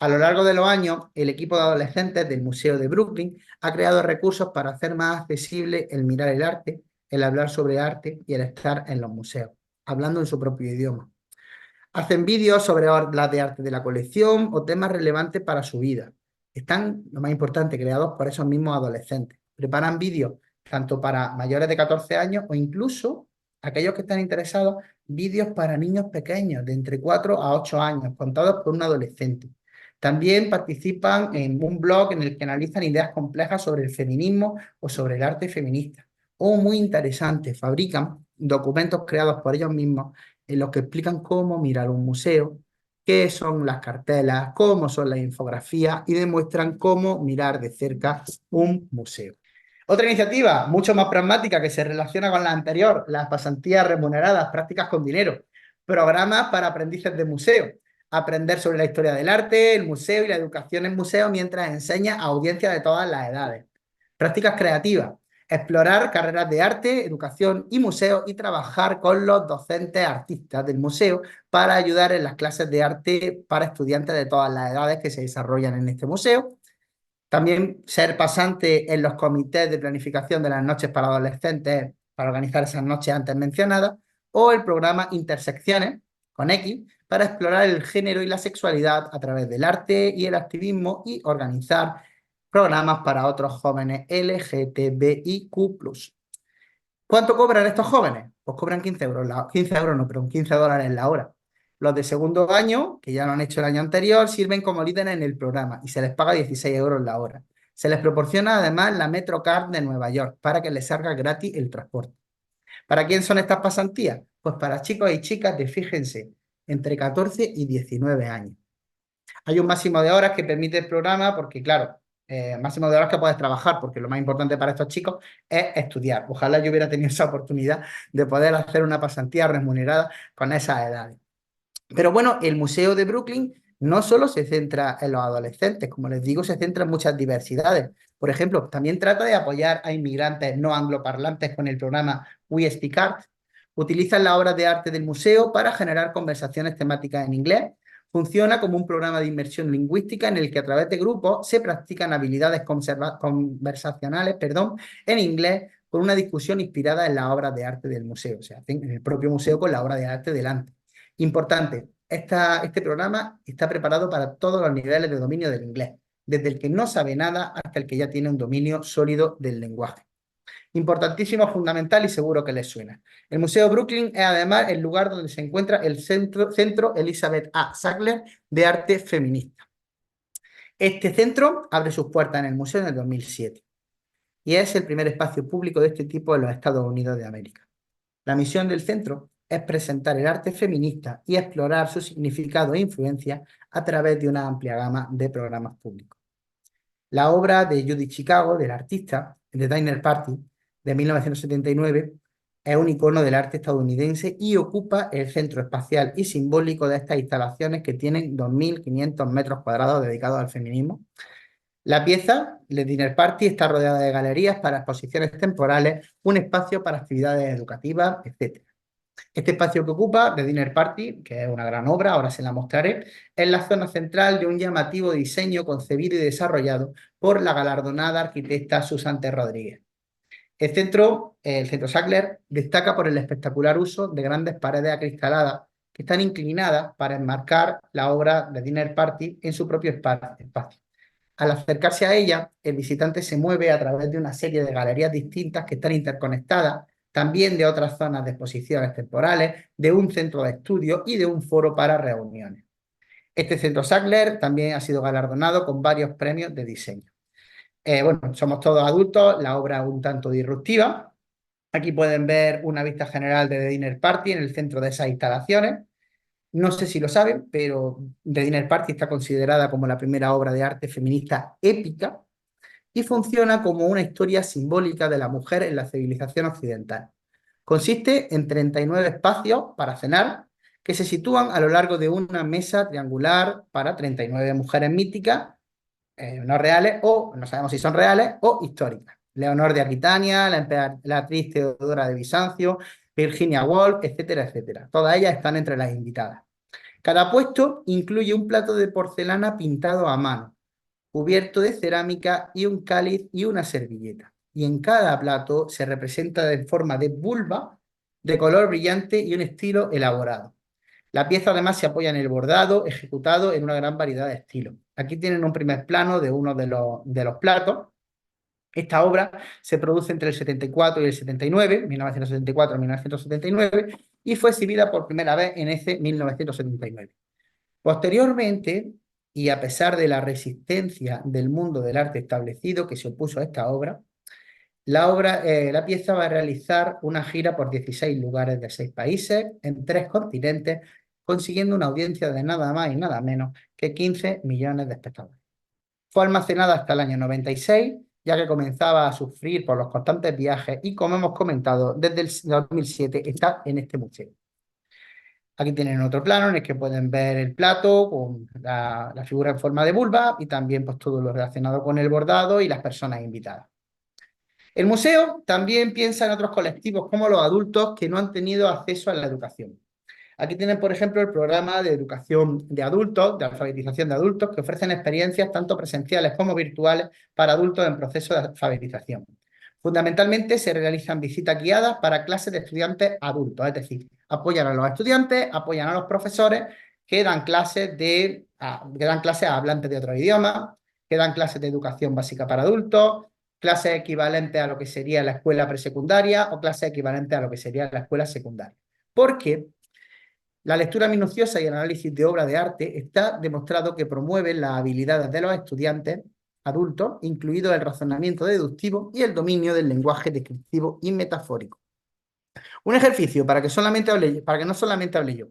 A lo largo de los años, el equipo de adolescentes del Museo de Brooklyn ha creado recursos para hacer más accesible el mirar el arte, el hablar sobre arte y el estar en los museos, hablando en su propio idioma. Hacen vídeos sobre obras de arte de la colección o temas relevantes para su vida. Están, lo más importante, creados por esos mismos adolescentes. Preparan vídeos tanto para mayores de 14 años o incluso aquellos que están interesados, vídeos para niños pequeños de entre 4 a 8 años, contados por un adolescente. También participan en un blog en el que analizan ideas complejas sobre el feminismo o sobre el arte feminista. O muy interesante, fabrican documentos creados por ellos mismos en los que explican cómo mirar un museo, qué son las cartelas, cómo son las infografías y demuestran cómo mirar de cerca un museo. Otra iniciativa, mucho más pragmática, que se relaciona con la anterior, las pasantías remuneradas, prácticas con dinero, programas para aprendices de museo, aprender sobre la historia del arte, el museo y la educación en museo mientras enseña a audiencias de todas las edades. Prácticas creativas, explorar carreras de arte, educación y museo y trabajar con los docentes artistas del museo para ayudar en las clases de arte para estudiantes de todas las edades que se desarrollan en este museo. También ser pasante en los comités de planificación de las noches para adolescentes para organizar esas noches antes mencionadas, o el programa Intersecciones, con X, para explorar el género y la sexualidad a través del arte y el activismo y organizar programas para otros jóvenes LGTBIQ+. ¿Cuánto cobran estos jóvenes? Pues cobran 15 euros, 15 euros no, pero $15 la hora. Los de segundo año, que ya lo han hecho el año anterior, sirven como líderes en el programa y se les paga 16 euros la hora. Se les proporciona además la Metrocard de Nueva York para que les salga gratis el transporte. ¿Para quién son estas pasantías? Pues para chicos y chicas de, fíjense, entre 14 y 19 años. Hay un máximo de horas que permite el programa porque, claro, máximo de horas que puedes trabajar, porque lo más importante para estos chicos es estudiar. Ojalá yo hubiera tenido esa oportunidad de poder hacer una pasantía remunerada con esas edades. Pero bueno, el Museo de Brooklyn no solo se centra en los adolescentes, como les digo, se centra en muchas diversidades. Por ejemplo, también trata de apoyar a inmigrantes no angloparlantes con el programa We Speak Art. Utilizan las obras de arte del museo para generar conversaciones temáticas en inglés. Funciona como un programa de inmersión lingüística en el que a través de grupos se practican habilidades conversacionales, en inglés con una discusión inspirada en las obras de arte del museo, o sea, en el propio museo con la obra de arte delante. Importante, este programa está preparado para todos los niveles de dominio del inglés, desde el que no sabe nada hasta el que ya tiene un dominio sólido del lenguaje. Importantísimo, fundamental y seguro que les suena. El Museo Brooklyn es además el lugar donde se encuentra el Centro Elizabeth A. Sackler de Arte Feminista. Este centro abre sus puertas en el museo en el 2007 y es el primer espacio público de este tipo en los Estados Unidos de América. La misión del centro es presentar el arte feminista y explorar su significado e influencia a través de una amplia gama de programas públicos. La obra de Judy Chicago, del artista, The Dinner Party, de 1979, es un icono del arte estadounidense y ocupa el centro espacial y simbólico de estas instalaciones que tienen 2.500 metros cuadrados dedicados al feminismo. La pieza, The Dinner Party, está rodeada de galerías para exposiciones temporales, un espacio para actividades educativas, etc. Este espacio que ocupa, The Dinner Party, que es una gran obra, ahora se la mostraré, es la zona central de un llamativo diseño concebido y desarrollado por la galardonada arquitecta Susan T. Rodríguez. El centro Sackler, destaca por el espectacular uso de grandes paredes acristaladas que están inclinadas para enmarcar la obra de Dinner Party en su propio espacio. Al acercarse a ella, el visitante se mueve a través de una serie de galerías distintas que están interconectadas, también de otras zonas de exposiciones temporales, de un centro de estudio y de un foro para reuniones. Este centro Sackler también ha sido galardonado con varios premios de diseño. Bueno, somos todos adultos, la obra es un tanto disruptiva. Aquí pueden ver una vista general de The Dinner Party en el centro de esas instalaciones. No sé si lo saben, pero The Dinner Party está considerada como la primera obra de arte feminista épica y funciona como una historia simbólica de la mujer en la civilización occidental. Consiste en 39 espacios para cenar que se sitúan a lo largo de una mesa triangular para 39 mujeres míticas, no reales o, no sabemos si son reales, o históricas. Leonor de Aquitania, la actriz Teodora de Bizancio, Virginia Woolf, etcétera, etcétera. Todas ellas están entre las invitadas. Cada puesto incluye un plato de porcelana pintado a mano, cubierto de cerámica y un cáliz y una servilleta. Y en cada plato se representa en forma de vulva, de color brillante y un estilo elaborado. La pieza además se apoya en el bordado, ejecutado en una gran variedad de estilos. Aquí tienen un primer plano de uno de los platos. Esta obra se produce entre el 74 y el 79, 1974 y 1979, y fue exhibida por primera vez en ese 1979. Posteriormente, y a pesar de la resistencia del mundo del arte establecido que se opuso a esta obra, la pieza va a realizar una gira por 16 lugares de 6 países, en 3 continentes, consiguiendo una audiencia de nada más y nada menos que 15 millones de espectadores. Fue almacenada hasta el año 96, ya que comenzaba a sufrir por los constantes viajes y, como hemos comentado, desde el 2007 está en este museo. Aquí tienen otro plano en el que pueden ver el plato con la figura en forma de vulva y también pues, todo lo relacionado con el bordado y las personas invitadas. El museo también piensa en otros colectivos como los adultos que no han tenido acceso a la educación. Aquí tienen, por ejemplo, el programa de educación de adultos, de alfabetización de adultos, que ofrecen experiencias tanto presenciales como virtuales para adultos en proceso de alfabetización. Fundamentalmente se realizan visitas guiadas para clases de estudiantes adultos, es decir, apoyan a los estudiantes, apoyan a los profesores que dan clases a hablantes de otros idiomas, que dan clases de educación básica para adultos, clases equivalentes a lo que sería la escuela presecundaria o clases equivalentes a lo que sería la escuela secundaria. ¿Por qué? La lectura minuciosa y el análisis de obras de arte está demostrado que promueven las habilidades de los estudiantes adultos, incluido el razonamiento deductivo y el dominio del lenguaje descriptivo y metafórico. Un ejercicio para que no solamente hable yo.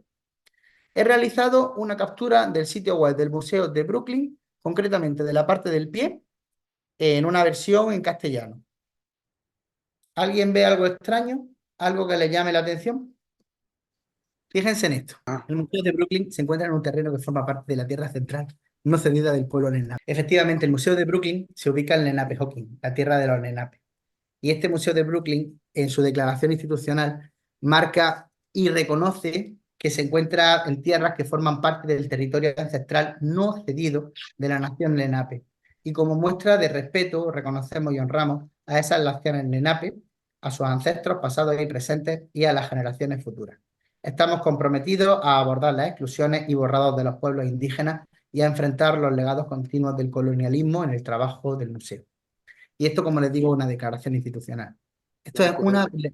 He realizado una captura del sitio web del Museo de Brooklyn, concretamente de la parte del pie, en una versión en castellano. ¿Alguien ve algo extraño? ¿Algo que le llame la atención? Fíjense en esto. El Museo de Brooklyn se encuentra en un terreno que forma parte de la Tierra Central, no cedida del pueblo Lenape. Efectivamente, el Museo de Brooklyn se ubica en Lenapehoking, la tierra de los Lenape. Y este Museo de Brooklyn, en su declaración institucional, marca y reconoce que se encuentra en tierras que forman parte del territorio ancestral no cedido de la nación Lenape. Y como muestra de respeto, reconocemos y honramos a esas naciones Lenape, a sus ancestros pasados y presentes y a las generaciones futuras. Estamos comprometidos a abordar las exclusiones y borrados de los pueblos indígenas y a enfrentar los legados continuos del colonialismo en el trabajo del museo. Y esto, como les digo, es una declaración institucional. Esto es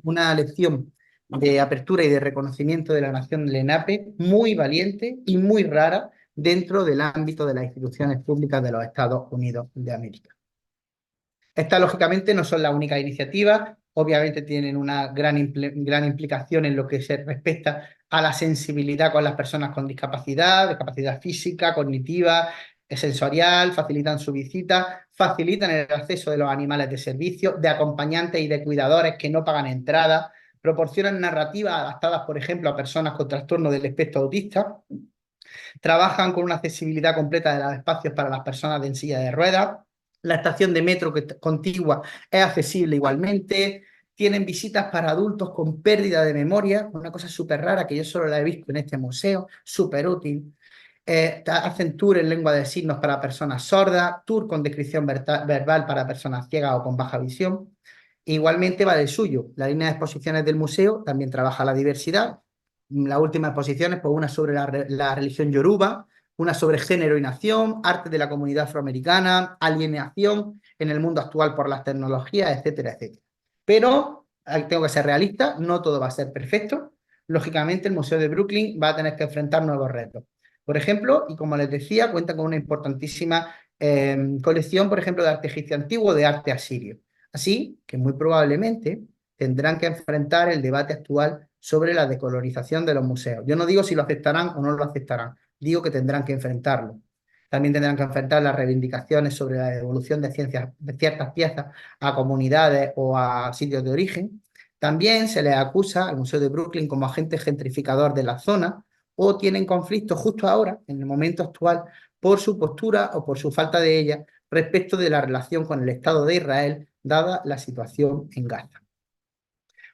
una lección de apertura y de reconocimiento de la nación Lenape muy valiente y muy rara dentro del ámbito de las instituciones públicas de los Estados Unidos de América. Estas, lógicamente, no son las únicas iniciativas, obviamente tienen una gran implicación en lo que se respecta a la sensibilidad con las personas con discapacidad física, cognitiva, sensorial, facilitan su visita, facilitan el acceso de los animales de servicio, de acompañantes y de cuidadores que no pagan entrada, proporcionan narrativas adaptadas, por ejemplo, a personas con trastorno del espectro autista, trabajan con una accesibilidad completa de los espacios para las personas en silla de ruedas. La estación de metro contigua es accesible igualmente. Tienen visitas para adultos con pérdida de memoria, una cosa súper rara que yo solo la he visto en este museo, súper útil. Hacen tour en lengua de signos para personas sordas, tour con descripción verbal para personas ciegas o con baja visión. Igualmente va del suyo. La línea de exposiciones del museo también trabaja la diversidad. Las últimas exposiciones, pues una sobre la religión yoruba, una sobre género y nación, arte de la comunidad afroamericana, alienación en el mundo actual por las tecnologías, etcétera, etcétera. Pero tengo que ser realista, no todo va a ser perfecto. Lógicamente, el Museo de Brooklyn va a tener que enfrentar nuevos retos. Por ejemplo, y como les decía, cuenta con una importantísima colección, por ejemplo, de arte egipcio antiguo, de arte asirio. Así que muy probablemente tendrán que enfrentar el debate actual sobre la decolonización de los museos. Yo no digo si lo aceptarán o no lo aceptarán, digo que tendrán que enfrentarlo. También tendrán que enfrentar las reivindicaciones sobre la devolución de ciertas piezas a comunidades o a sitios de origen. También se les acusa al Museo de Brooklyn como agente gentrificador de la zona o tienen conflictos justo ahora, en el momento actual, por su postura o por su falta de ella respecto de la relación con el Estado de Israel, dada la situación en Gaza.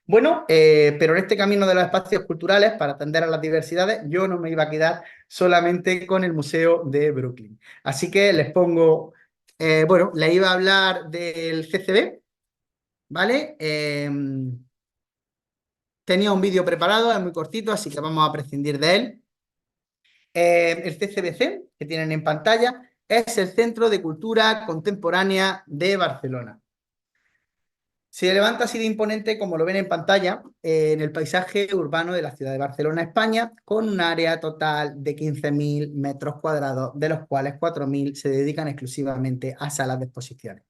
Bueno, pero en este camino de los espacios culturales, para atender a las diversidades, yo no me iba a quedar solamente con el Museo de Brooklyn. Así que les pongo, bueno, le iba a hablar del CCB, ¿vale? Tenía un vídeo preparado, es muy cortito, así que vamos a prescindir de él. El CCBC, que tienen en pantalla, es el Centro de Cultura Contemporánea de Barcelona. Se levanta así de imponente, como lo ven en pantalla, en el paisaje urbano de la ciudad de Barcelona, España, con un área total de 15.000 metros cuadrados, de los cuales 4.000 se dedican exclusivamente a salas de exposiciones.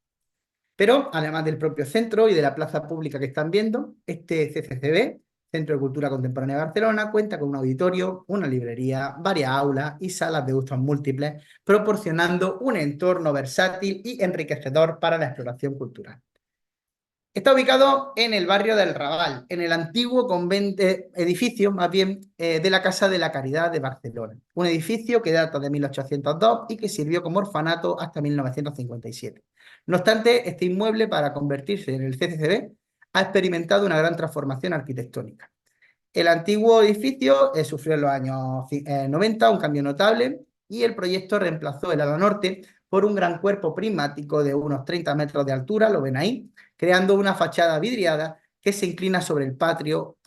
Pero, además del propio centro y de la plaza pública que están viendo, este CCCB, Centro de Cultura Contemporánea de Barcelona, cuenta con un auditorio, una librería, varias aulas y salas de usos múltiples, proporcionando un entorno versátil y enriquecedor para la exploración cultural. Está ubicado en el barrio del Raval, en el antiguo edificio, más bien, de la Casa de la Caridad de Barcelona. Un edificio que data de 1802 y que sirvió como orfanato hasta 1957. No obstante, este inmueble, para convertirse en el CCCB, ha experimentado una gran transformación arquitectónica. El antiguo edificio sufrió en los años 90 un cambio notable y el proyecto reemplazó el ala norte por un gran cuerpo prismático de unos 30 metros de altura, lo ven ahí, creando una fachada vidriada que se inclina sobre el patio,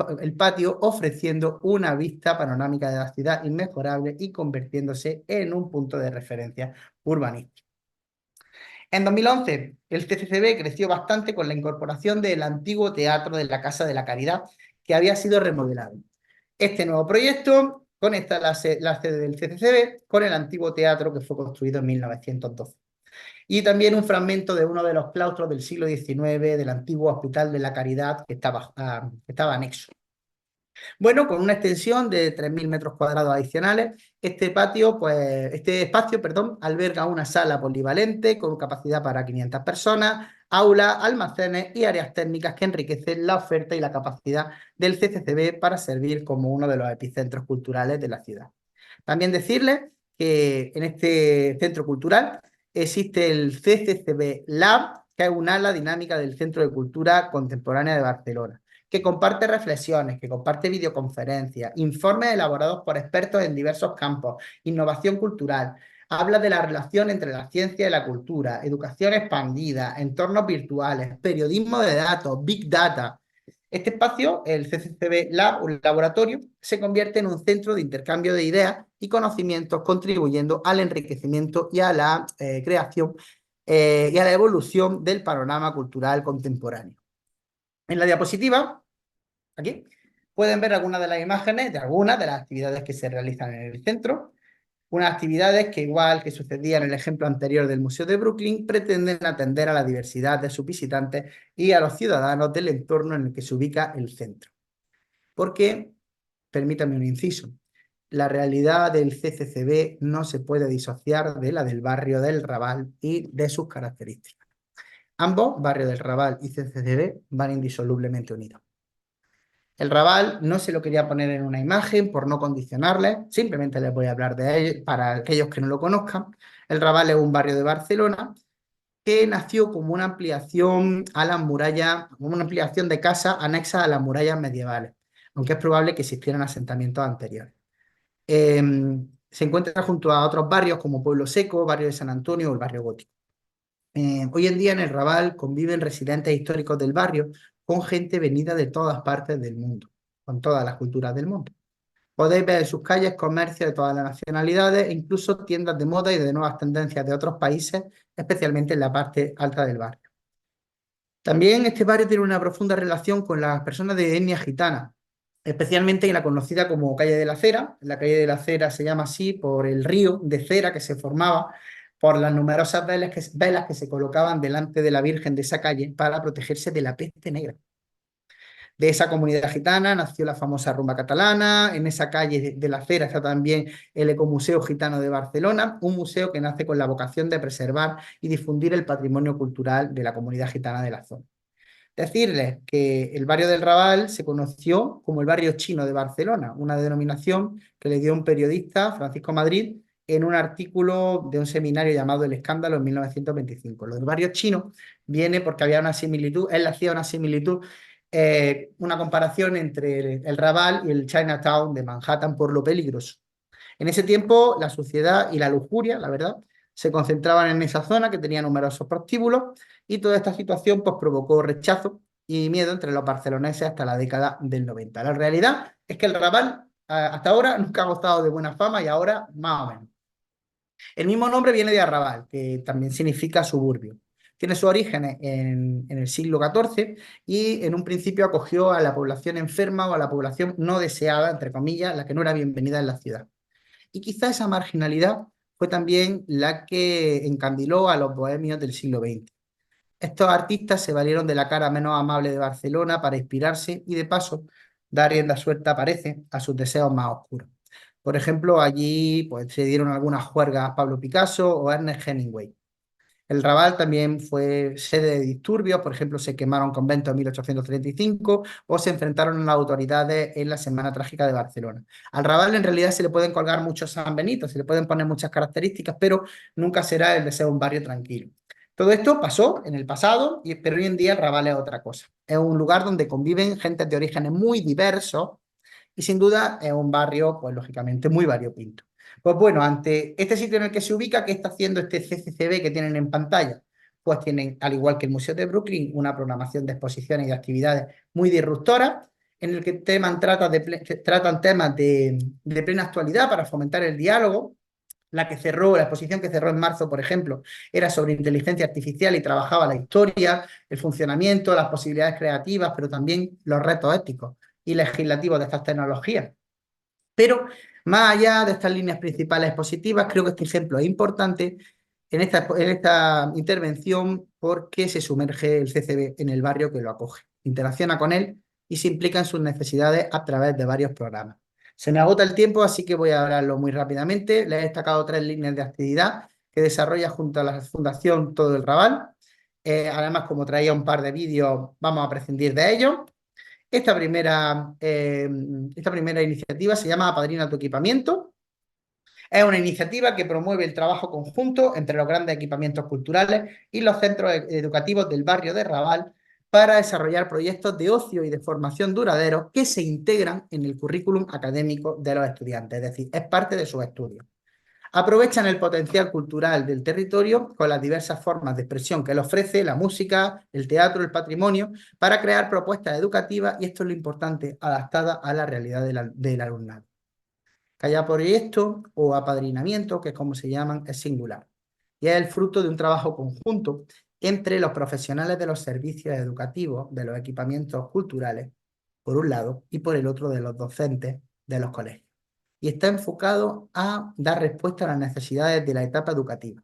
ofreciendo una vista panorámica de la ciudad inmejorable y convirtiéndose en un punto de referencia urbanístico. En 2011, el CCCB creció bastante con la incorporación del antiguo teatro de la Casa de la Caridad, que había sido remodelado. Este nuevo proyecto conecta la sede del CCCB con el antiguo teatro que fue construido en 1912. Y también un fragmento de uno de los claustros del siglo XIX del antiguo Hospital de la Caridad que estaba anexo. Bueno, con una extensión de 3.000 metros cuadrados adicionales, este espacio, perdón, alberga una sala polivalente con capacidad para 500 personas, aulas, almacenes y áreas técnicas que enriquecen la oferta y la capacidad del CCCB para servir como uno de los epicentros culturales de la ciudad. También decirles que en este centro cultural existe el CCCB Lab, que es un ala dinámica del Centro de Cultura Contemporánea de Barcelona, que comparte reflexiones, que comparte videoconferencias, informes elaborados por expertos en diversos campos, innovación cultural, habla de la relación entre la ciencia y la cultura, educación expandida, entornos virtuales, periodismo de datos, big data. Este espacio, el CCCB Lab, un laboratorio, se convierte en un centro de intercambio de ideas y conocimientos, contribuyendo al enriquecimiento y a la creación y a la evolución del panorama cultural contemporáneo. En la diapositiva, aquí, pueden ver algunas de las imágenes de algunas de las actividades que se realizan en el centro. Unas actividades que, igual que sucedía en el ejemplo anterior del Museo de Brooklyn, pretenden atender a la diversidad de sus visitantes y a los ciudadanos del entorno en el que se ubica el centro. Porque, permítame un inciso, la realidad del CCCB no se puede disociar de la del barrio del Raval y de sus características. Ambos, barrio del Raval y CCCB, van indisolublemente unidos. El Raval no se lo quería poner en una imagen por no condicionarles, simplemente les voy a hablar de él para aquellos que no lo conozcan. El Raval es un barrio de Barcelona que nació como una ampliación a las murallas, como una ampliación de casas anexas a las murallas medievales, aunque es probable que existieran asentamientos anteriores. Eh, Se encuentra junto a otros barrios como Pueblo Seco, barrio de San Antonio o el barrio Gótico. Hoy en día en el Raval conviven residentes históricos del barrio con gente venida de todas partes del mundo, con todas las culturas del mundo. Podéis ver en sus calles comercios de todas las nacionalidades e incluso tiendas de moda y de nuevas tendencias de otros países, especialmente en la parte alta del barrio. También este barrio tiene una profunda relación con las personas de etnia gitana, especialmente en la conocida como Calle de la Cera. La Calle de la Cera se llama así por el río de cera que se formaba por las numerosas velas que se colocaban delante de la Virgen de esa calle para protegerse de la peste negra. De esa comunidad gitana nació la famosa rumba catalana. En esa calle de la Cera está también el Ecomuseo Gitano de Barcelona, un museo que nace con la vocación de preservar y difundir el patrimonio cultural de la comunidad gitana de la zona. Decirles que el barrio del Raval se conoció como el barrio chino de Barcelona, una denominación que le dio un periodista, Francisco Madrid, en un artículo de un seminario llamado El Escándalo en 1925. Lo del barrio chino viene porque había una similitud, él hacía una similitud, una comparación entre el Raval y el Chinatown de Manhattan por lo peligroso. En ese tiempo, la suciedad y la lujuria, la verdad, se concentraban en esa zona que tenía numerosos prostíbulos y toda esta situación pues, provocó rechazo y miedo entre los barceloneses hasta la década del 90. La realidad es que el Raval hasta ahora nunca ha gozado de buena fama y ahora más o menos. El mismo nombre viene de Arrabal, que también significa suburbio. Tiene sus orígenes en el siglo XIV y en un principio acogió a la población enferma o a la población no deseada, entre comillas, la que no era bienvenida en la ciudad. Y quizá esa marginalidad fue también la que encandiló a los bohemios del siglo XX. Estos artistas se valieron de la cara menos amable de Barcelona para inspirarse y de paso dar rienda suelta, parece, a sus deseos más oscuros. Por ejemplo, allí pues, se dieron algunas juergas a Pablo Picasso o Ernest Hemingway. El Raval también fue sede de disturbios, por ejemplo, se quemaron conventos en 1835 o se enfrentaron a las autoridades en la Semana Trágica de Barcelona. Al Raval en realidad se le pueden colgar muchos sanbenitos, se le pueden poner muchas características, pero nunca será el de ser un barrio tranquilo. Todo esto pasó en el pasado, pero hoy en día el Raval es otra cosa. Es un lugar donde conviven gentes de orígenes muy diversos y sin duda es un barrio, pues lógicamente, muy variopinto. Pues bueno, ante este sitio en el que se ubica, ¿qué está haciendo este CCCB que tienen en pantalla? Pues tienen, al igual que el Museo de Brooklyn, una programación de exposiciones y de actividades muy disruptoras, en el que tratan temas de plena actualidad para fomentar el diálogo. La exposición que cerró en marzo, por ejemplo, era sobre inteligencia artificial y trabajaba la historia, el funcionamiento, las posibilidades creativas, pero también los retos éticos y legislativos de estas tecnologías. Pero Más allá de estas líneas principales expositivas, creo que este ejemplo es importante en esta intervención porque se sumerge el CCB en el barrio que lo acoge, interacciona con él y se implica en sus necesidades a través de varios programas. Se me agota el tiempo, así que voy a hablarlo muy rápidamente. Les he destacado 3 líneas de actividad que desarrolla junto a la Fundación Todo el Raval. Además, como traía un par de vídeos, vamos a prescindir de ellos. Esta primera iniciativa se llama Apadrina tu equipamiento. Es una iniciativa que promueve el trabajo conjunto entre los grandes equipamientos culturales y los centros educativos del barrio de Raval para desarrollar proyectos de ocio y de formación duraderos que se integran en el currículum académico de los estudiantes, es decir, es parte de sus estudios. Aprovechan el potencial cultural del territorio con las diversas formas de expresión que le ofrece la música, el teatro, el patrimonio, para crear propuestas educativas y esto es lo importante, adaptadas a la realidad del alumnado. Cada proyecto o apadrinamiento, que es como se llaman, es singular y es el fruto de un trabajo conjunto entre los profesionales de los servicios educativos, de los equipamientos culturales, por un lado, y por el otro de los docentes de los colegios. Y está enfocado a dar respuesta a las necesidades de la etapa educativa.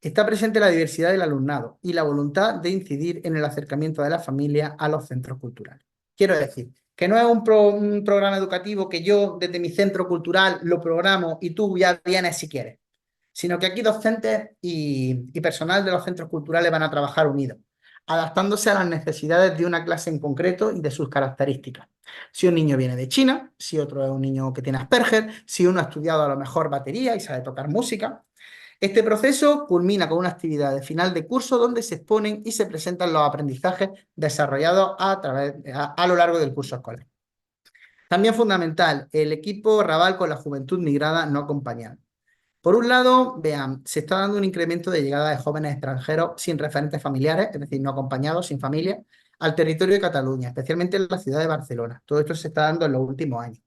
Está presente la diversidad del alumnado y la voluntad de incidir en el acercamiento de la familia a los centros culturales. Quiero decir, que no es un programa educativo que yo desde mi centro cultural lo programo y tú ya vienes si quieres, sino que aquí docentes y personal de los centros culturales van a trabajar unidos, adaptándose a las necesidades de una clase en concreto y de sus características. Si un niño viene de China, si otro es un niño que tiene Asperger, si uno ha estudiado a lo mejor batería y sabe tocar música. Este proceso culmina con una actividad de final de curso donde se exponen y se presentan los aprendizajes desarrollados a lo largo del curso escolar. También fundamental, el equipo Raval con la juventud migrada no acompañada. Por un lado, vean, se está dando un incremento de llegada de jóvenes extranjeros sin referentes familiares, es decir, no acompañados, sin familia, al territorio de Cataluña, especialmente en la ciudad de Barcelona. Todo esto se está dando en los últimos años.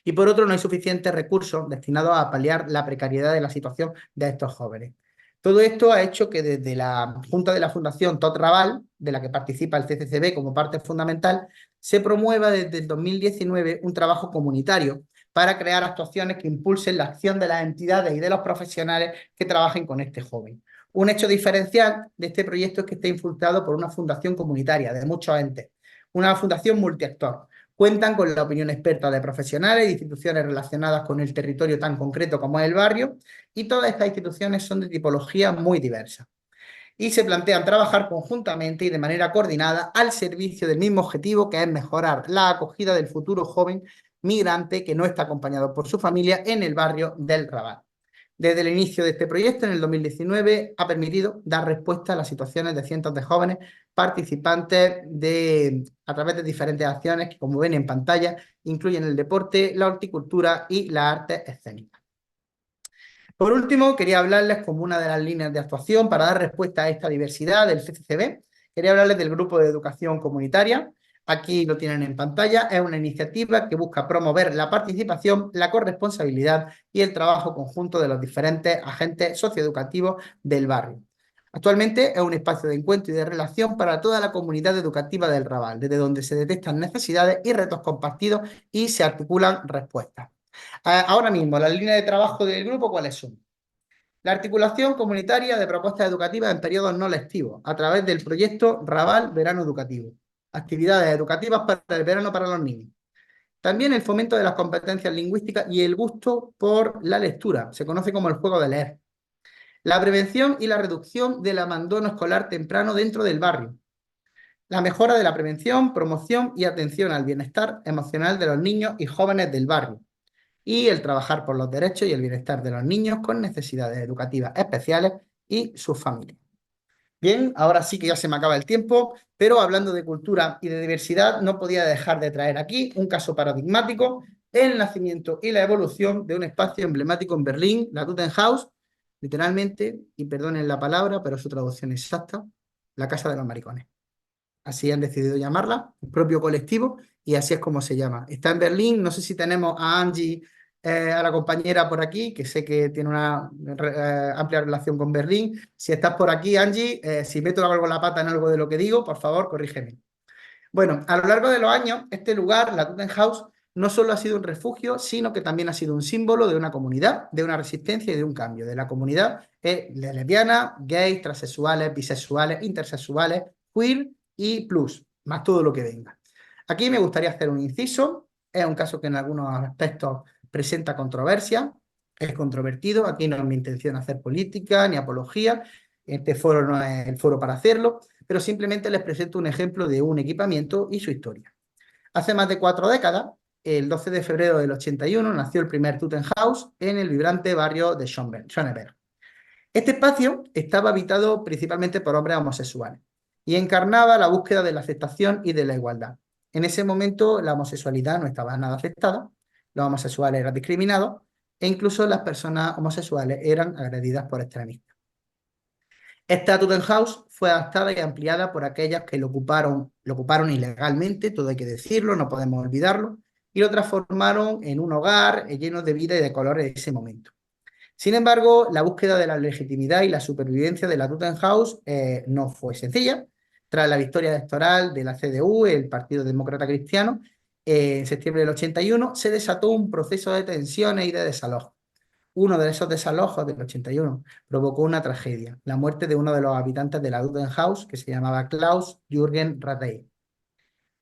Y por otro, no hay suficientes recursos destinados a paliar la precariedad de la situación de estos jóvenes. Todo esto ha hecho que desde la Junta de la Fundación Tot Raval, de la que participa el CCCB como parte fundamental, se promueva desde el 2019 un trabajo comunitario para crear actuaciones que impulsen la acción de las entidades y de los profesionales que trabajen con este joven. Un hecho diferencial de este proyecto es que está impulsado por una fundación comunitaria de muchos entes, una fundación multiactor. Cuentan con la opinión experta de profesionales y instituciones relacionadas con el territorio tan concreto como es el barrio, y todas estas instituciones son de tipología muy diversa. Y se plantean trabajar conjuntamente y de manera coordinada al servicio del mismo objetivo, que es mejorar la acogida del futuro joven migrante que no está acompañado por su familia en el barrio del Raval. Desde el inicio de este proyecto, en el 2019, ha permitido dar respuesta a las situaciones de cientos de jóvenes participantes a través de diferentes acciones que, como ven en pantalla, incluyen el deporte, la horticultura y las artes escénicas. Por último, quería hablarles como una de las líneas de actuación para dar respuesta a esta diversidad del CCCB. Quería hablarles del grupo de educación comunitaria. Aquí lo tienen en pantalla. Es una iniciativa que busca promover la participación, la corresponsabilidad y el trabajo conjunto de los diferentes agentes socioeducativos del barrio. Actualmente es un espacio de encuentro y de relación para toda la comunidad educativa del Raval, desde donde se detectan necesidades y retos compartidos y se articulan respuestas. Ahora mismo, las líneas de trabajo del grupo, ¿cuáles son? La articulación comunitaria de propuestas educativas en periodos no lectivos, a través del proyecto Raval Verano Educativo. Actividades educativas para el verano para los niños. También el fomento de las competencias lingüísticas y el gusto por la lectura. Se conoce como el juego de leer. La prevención y la reducción del abandono escolar temprano dentro del barrio. La mejora de la prevención, promoción y atención al bienestar emocional de los niños y jóvenes del barrio y el trabajar por los derechos y el bienestar de los niños con necesidades educativas especiales y sus familias. Bien, ahora sí que ya se me acaba el tiempo, pero hablando de cultura y de diversidad, no podía dejar de traer aquí un caso paradigmático, el nacimiento y la evolución de un espacio emblemático en Berlín, la Totenhaus, literalmente, y perdonen la palabra, pero su traducción exacta, la Casa de los Maricones. Así han decidido llamarla, el propio colectivo, y así es como se llama. Está en Berlín, no sé si tenemos a Angie, a la compañera por aquí, que sé que tiene una amplia relación con Berlín. Si estás por aquí, Angie, si meto algo la pata en algo de lo que digo, por favor, corrígeme. Bueno, a lo largo de los años, este lugar, la Totenhaus, no solo ha sido un refugio, sino que también ha sido un símbolo de una comunidad, de una resistencia y de un cambio. De la comunidad de lesbianas, gays, transexuales, bisexuales, intersexuales, queer y plus, más todo lo que venga. Aquí me gustaría hacer un inciso. Es un caso que en algunos aspectos presenta controversia, es controvertido. Aquí no es mi intención hacer política ni apología. Este foro no es el foro para hacerlo, pero simplemente les presento un ejemplo de un equipamiento y su historia. Hace más de 4 décadas, el 12 de febrero del 81, nació el primer Tutenhaus en el vibrante barrio de Schöneberg. Este espacio estaba habitado principalmente por hombres homosexuales y encarnaba la búsqueda de la aceptación y de la igualdad. En ese momento la homosexualidad no estaba nada aceptada, los homosexuales eran discriminados e incluso las personas homosexuales eran agredidas por extremistas. Esta Tutenhaus fue adaptada y ampliada por aquellas que lo ocuparon ilegalmente, todo hay que decirlo, no podemos olvidarlo, y lo transformaron en un hogar lleno de vida y de color en ese momento. Sin embargo, la búsqueda de la legitimidad y la supervivencia de la Tutenhaus no fue sencilla. Tras la victoria electoral de la CDU, el Partido Demócrata Cristiano, en septiembre del 81, se desató un proceso de tensiones y de desalojo. Uno de esos desalojos del 81 provocó una tragedia, la muerte de uno de los habitantes de la Tutenhaus, que se llamaba Klaus Jürgen Raday.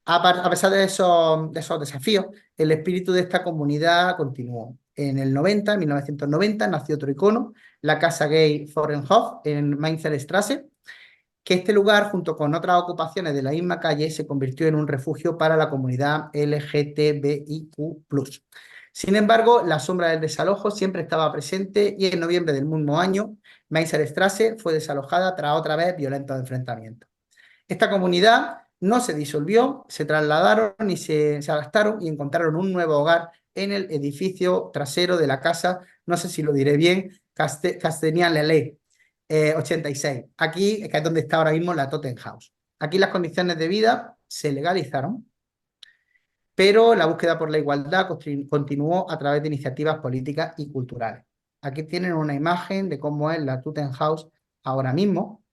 A pesar de esos desafíos, el espíritu de esta comunidad continuó. En el 90, en 1990, nació otro icono, la Casa Gay Forenhof en Mainzer Straße, que este lugar, junto con otras ocupaciones de la misma calle, se convirtió en un refugio para la comunidad LGTBIQ+. Sin embargo, la sombra del desalojo siempre estaba presente y en noviembre del mismo año, Mainzer Straße fue desalojada tras otra vez violentos enfrentamientos. Esta comunidad no se disolvió, se trasladaron y se adaptaron y encontraron un nuevo hogar en el edificio trasero de la casa, no sé si lo diré bien, Castenian-Lelay, 86. Aquí que es donde está ahora mismo la Tottenhouse. Aquí las condiciones de vida se legalizaron, pero la búsqueda por la igualdad continuó a través de iniciativas políticas y culturales. Aquí tienen una imagen de cómo es la Tottenhouse ahora mismo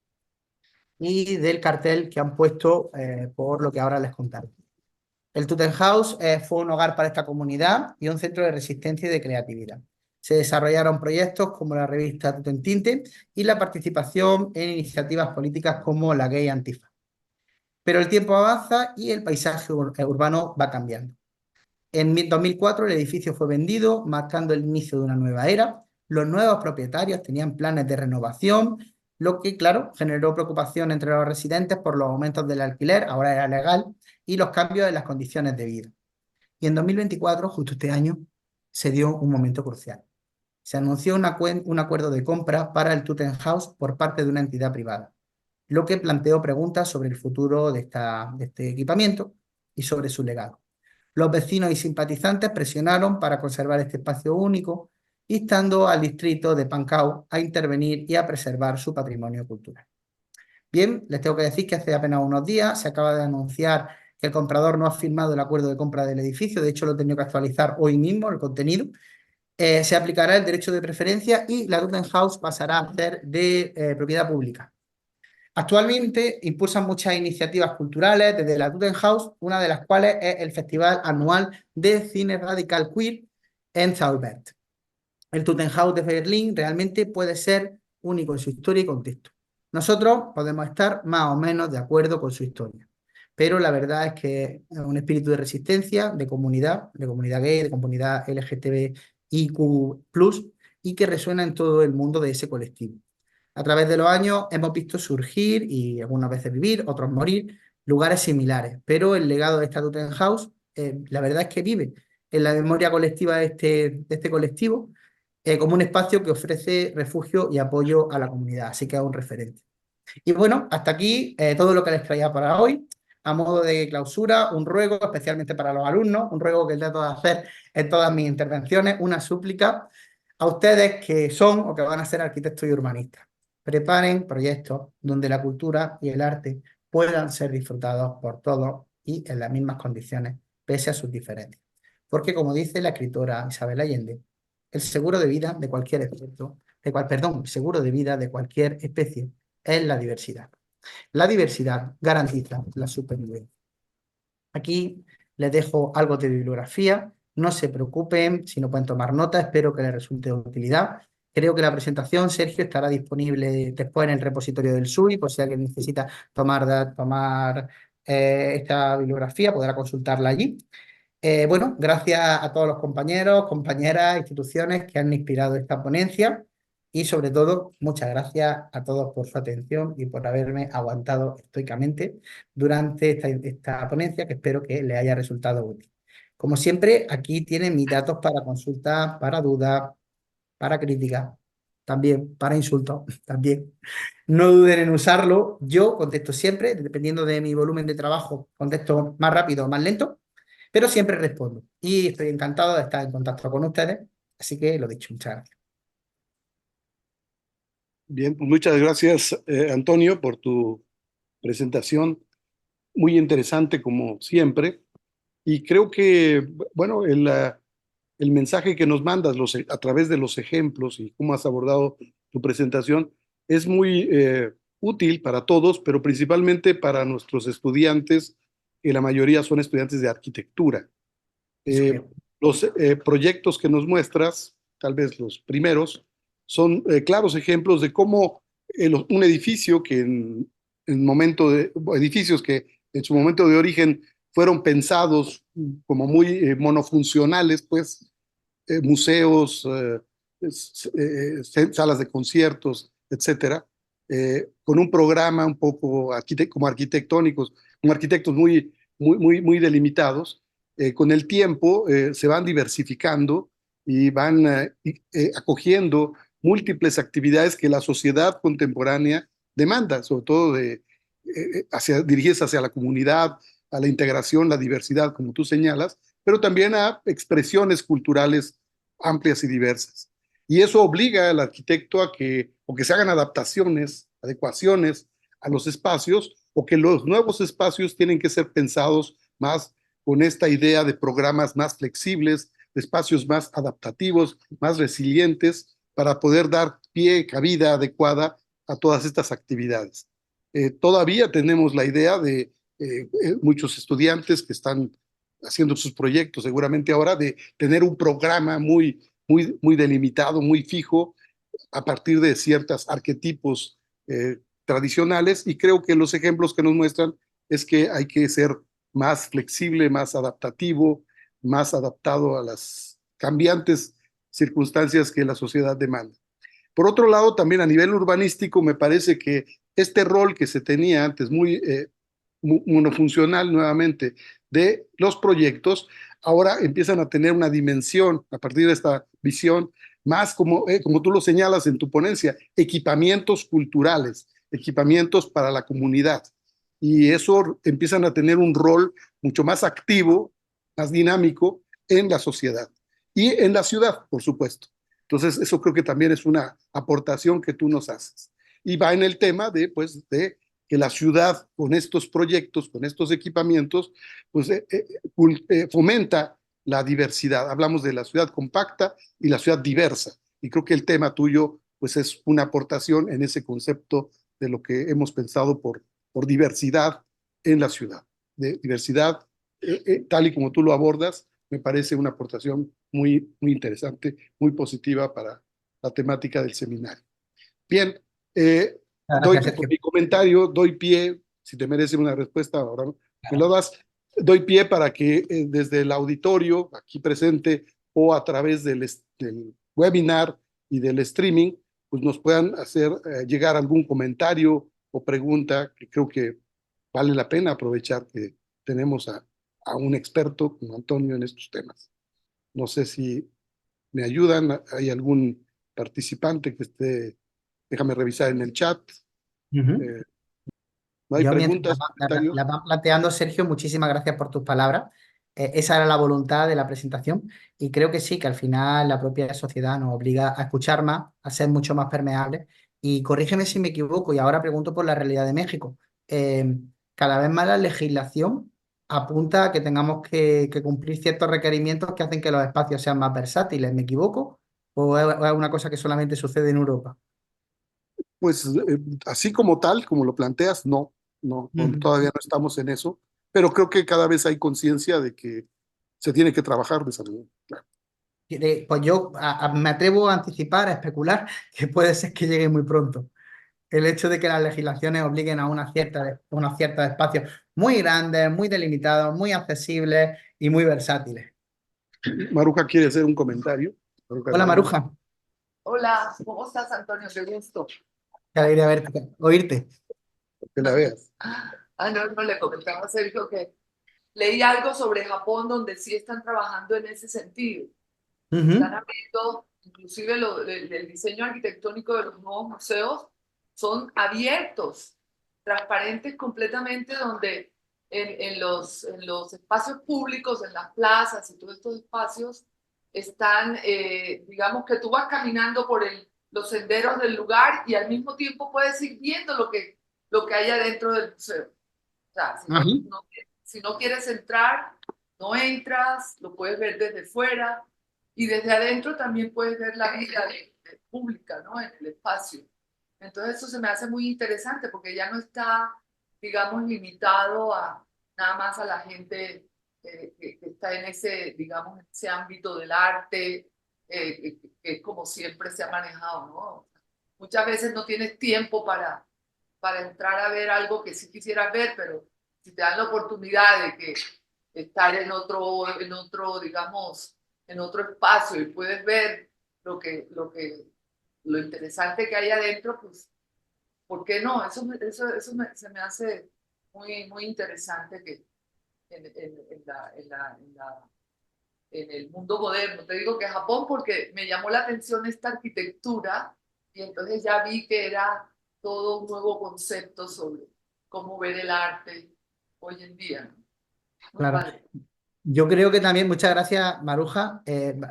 y del cartel que han puesto por lo que ahora les contaré. El Tutenhaus fue un hogar para esta comunidad y un centro de resistencia y de creatividad. Se desarrollaron proyectos como la revista Tutentinte y la participación en iniciativas políticas como la Gay Antifa. Pero el tiempo avanza y el paisaje urbano va cambiando. En 2004 el edificio fue vendido, marcando el inicio de una nueva era. Los nuevos propietarios tenían planes de renovación, lo que, claro, generó preocupación entre los residentes por los aumentos del alquiler, ahora era legal, y los cambios en las condiciones de vida. Y en 2024, justo este año, se dio un momento crucial. Se anunció un acuerdo de compra para el Tutenhaus por parte de una entidad privada, lo que planteó preguntas sobre el futuro de este equipamiento y sobre su legado. Los vecinos y simpatizantes presionaron para conservar este espacio único, instando al distrito de Pancao a intervenir y a preservar su patrimonio cultural. Bien, les tengo que decir que hace apenas unos días se acaba de anunciar que el comprador no ha firmado el acuerdo de compra del edificio, de hecho lo he tenido que actualizar hoy mismo, el contenido. Se aplicará el derecho de preferencia y la Tutenhaus pasará a ser de propiedad pública. Actualmente impulsan muchas iniciativas culturales desde la Tutenhaus, una de las cuales es el Festival Anual de Cine Radical Queer en Zaubert. El Tutenhaus de Berlín realmente puede ser único en su historia y contexto. Nosotros podemos estar más o menos de acuerdo con su historia, pero la verdad es que es un espíritu de resistencia, de comunidad gay, de comunidad LGTBIQ+, y que resuena en todo el mundo de ese colectivo. A través de los años hemos visto surgir y algunas veces vivir, otros morir, lugares similares, pero el legado de esta Tutenhaus, la verdad es que vive en la memoria colectiva de este colectivo como un espacio que ofrece refugio y apoyo a la comunidad, así que es un referente. Y bueno, hasta aquí todo lo que les traía para hoy. A modo de clausura, un ruego especialmente para los alumnos, un ruego que trato de hacer en todas mis intervenciones, una súplica a ustedes que son o que van a ser arquitectos y urbanistas. Preparen proyectos donde la cultura y el arte puedan ser disfrutados por todos y en las mismas condiciones, pese a sus diferencias. Porque como dice la escritora Isabel Allende, el seguro de vida de cualquier el seguro de vida de cualquier especie es la diversidad. La diversidad garantiza la supervivencia. Aquí les dejo algo de bibliografía. No se preocupen si no pueden tomar nota, espero que les resulte de utilidad. Creo que la presentación, Sergio, estará disponible después en el repositorio del SUI, por si alguien necesita tomar esta bibliografía, podrá consultarla allí. Bueno, gracias a todos los compañeros, compañeras, instituciones que han inspirado esta ponencia y sobre todo muchas gracias a todos por su atención y por haberme aguantado estoicamente durante esta ponencia que espero que les haya resultado útil. Como siempre, aquí tienen mis datos para consultas, para dudas, para críticas, también para insultos, también. No duden en usarlo. Yo contesto siempre, dependiendo de mi volumen de trabajo, contesto más rápido o más lento, pero siempre respondo. Y estoy encantado de estar en contacto con ustedes. Así que lo dicho, muchas gracias. Bien, pues muchas gracias, Antonio, por tu presentación. Muy interesante como siempre. Y creo que, bueno, el mensaje que nos mandas a través de los ejemplos y cómo has abordado tu presentación es muy útil para todos, pero principalmente para nuestros estudiantes, que la mayoría son estudiantes de arquitectura. Eso Eh, creo. los proyectos que nos muestras, tal vez los primeros, son claros ejemplos de cómo un edificio que edificios que en su momento de origen fueron pensados como muy monofuncionales, pues museos, salas de conciertos, etcétera, con un programa un poco como arquitectónicos, como arquitectos muy delimitados. Con el tiempo se van diversificando y van acogiendo múltiples actividades que la sociedad contemporánea demanda, sobre todo dirigidas hacia la comunidad, a la integración, la diversidad, como tú señalas, pero también a expresiones culturales amplias y diversas. Y eso obliga al arquitecto a o que se hagan adaptaciones, adecuaciones a los espacios, o que los nuevos espacios tienen que ser pensados más con esta idea de programas más flexibles, de espacios más adaptativos, más resilientes, para poder dar pie, cabida adecuada a todas estas actividades. Todavía tenemos la idea de muchos estudiantes que están haciendo sus proyectos, seguramente ahora, de tener un programa muy delimitado, muy fijo, a partir de ciertos arquetipos tradicionales, y creo que los ejemplos que nos muestran es que hay que ser más flexible, más adaptativo, más adaptado a las cambiantes circunstancias que la sociedad demanda. Por otro lado, también a nivel urbanístico, me parece que este rol que se tenía antes, monofuncional nuevamente, de los proyectos, ahora empiezan a tener una dimensión a partir de esta visión, más como tú lo señalas en tu ponencia, equipamientos culturales, equipamientos para la comunidad. Y eso empiezan a tener un rol mucho más activo, más dinámico en la sociedad y en la ciudad, por supuesto. Entonces, eso creo que también es una aportación que tú nos haces. Y va en el tema de que la ciudad con estos proyectos, con estos equipamientos, pues fomenta la diversidad. Hablamos de la ciudad compacta y la ciudad diversa. Y creo que el tema tuyo pues es una aportación en ese concepto de lo que hemos pensado por diversidad en la ciudad. De diversidad, tal y como tú lo abordas, me parece una aportación muy interesante, muy positiva para la temática del seminario. Bien, eh, Gracias, por Sergio. mi comentario, doy pie, si te merece una respuesta ahora, ¿no? Me lo das, doy pie para que desde el auditorio, aquí presente, o a través del webinar y del streaming, pues nos puedan hacer llegar algún comentario o pregunta, que creo que vale la pena aprovechar que tenemos a un experto como Antonio en estos temas. No sé si me ayudan, hay algún participante que esté, déjame revisar en el chat. Ujú. Eh, ¿No hay Yo mientras preguntas, la comentarios? van planteando, Sergio, muchísimas gracias por tus palabras. Esa era la voluntad de la presentación y creo que sí, que al final la propia sociedad nos obliga a escuchar más, a ser mucho más permeables. Y corrígeme si me equivoco, y ahora pregunto por la realidad de México. Eh, Cada vez más la legislación apunta a que tengamos que cumplir ciertos requerimientos que hacen que los espacios sean más versátiles. ¿Me equivoco? ¿O es una cosa que solamente sucede en Europa? Pues así como tal, como lo planteas, no, Ujú. todavía no estamos en eso, pero creo que cada vez hay conciencia de que se tiene que trabajar de esa manera. Claro. Pues yo me atrevo a anticipar, a especular, que puede ser que llegue muy pronto. El hecho de que las legislaciones obliguen a unos ciertos espacios muy grandes, muy delimitados, muy accesibles y muy versátiles. Maruja quiere hacer un comentario. Maruja, Hola adelante, Maruja, Hola, ¿cómo estás, Antonio? Qué gusto. qué alegría verte, oírte. que la veas. No, no le comentaba a Sergio que leí algo sobre Japón donde sí están trabajando en ese sentido. Están Ujú. abriendo, inclusive el diseño arquitectónico de los nuevos museos son abiertos, transparentes completamente, donde en los espacios públicos, en las plazas y todos estos espacios, están, digamos que tú vas caminando por los senderos del lugar y al mismo tiempo puedes ir viendo lo que hay adentro del museo. O sea, Ajá. si no quieres entrar, no entras, lo puedes ver desde fuera y desde adentro también puedes ver la vida pública, ¿no? En el espacio. Entonces eso se me hace muy interesante porque ya no está, digamos, limitado a nada más a la gente que está en ese, digamos, en ese ámbito del arte, que como siempre se ha manejado, ¿no? Muchas veces no tienes tiempo para entrar a ver algo que sí quisieras ver, pero si te dan la oportunidad de que estar en otro, digamos, en otro espacio y puedes ver lo interesante que hay adentro, pues, ¿por qué no? Se me hace muy, muy interesante que en el mundo moderno. Te digo que Japón porque me llamó la atención esta arquitectura y entonces ya vi que era todo un nuevo concepto sobre cómo ver el arte hoy en día, ¿no? Muy Claro. padre. Yo creo que también, muchas gracias, Maruja.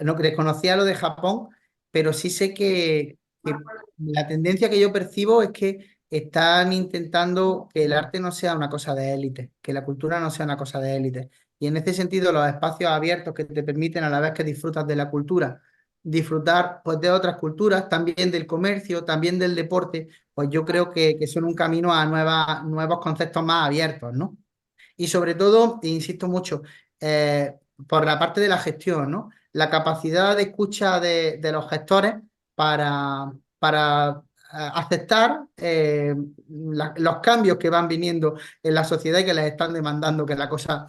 No desconocía lo de Japón, pero sí sé que la tendencia que yo percibo es que están intentando que el arte no sea una cosa de élite, que la cultura no sea una cosa de élite. Y en ese sentido, los espacios abiertos que te permiten, a la vez que disfrutas de la cultura, disfrutar pues, de otras culturas, también del comercio, también del deporte, pues yo creo que son un camino a nuevos conceptos más abiertos, ¿no? Y sobre todo, e insisto mucho, por la parte de la gestión, ¿no? La capacidad de escucha de los gestores para aceptar los cambios que van viniendo en la sociedad y que les están demandando que la cosa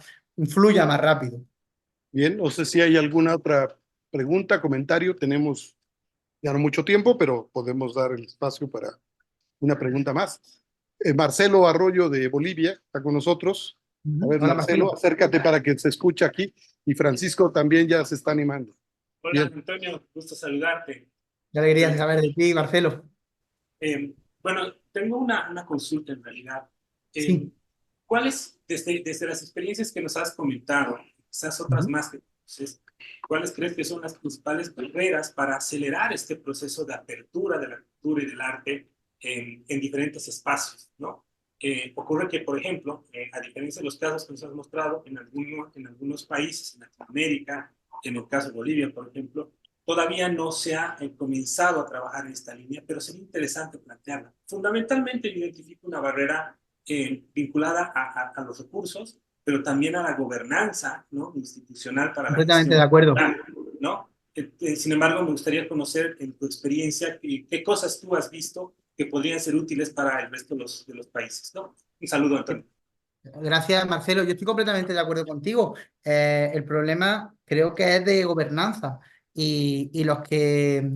fluya más rápido. Bien, no sé si hay alguna otra pregunta, comentario. Tenemos ya no mucho tiempo, pero podemos dar el espacio para una pregunta más. Marcelo Arroyo de Bolivia está con nosotros. A Ujú. ver, Hola, Marcelo. Marcelo, acércate para que se escuche aquí. Y Francisco también ya se está animando. Hola Bien, Antonio, gusto saludarte. Qué alegría de Eh, saber de ti, Marcelo. bueno, tengo una consulta en realidad. Eh, Sí. ¿Cuáles, desde las experiencias que nos has comentado, quizás otras Ujú. más que conoces, cuáles crees que son las principales barreras para acelerar este proceso de apertura de la cultura y del arte en diferentes espacios, ¿no? Ocurre que, por ejemplo, a diferencia de los casos que nos has mostrado en algunos países, en Latinoamérica, en el caso de Bolivia, por ejemplo, todavía no se ha comenzado a trabajar en esta línea, pero sería interesante plantearla. Fundamentalmente, yo identifico una barrera vinculada a los recursos, pero también a la gobernanza, ¿no? Institucional para la Completamente gestión de acuerdo. cultural, ¿no? Sin embargo, me gustaría conocer en tu experiencia qué cosas tú has visto que podrían ser útiles para el resto de los países, ¿no? Un saludo, Antonio. Gracias, Marcelo. Yo estoy completamente de acuerdo contigo. El problema creo que es de gobernanza y los que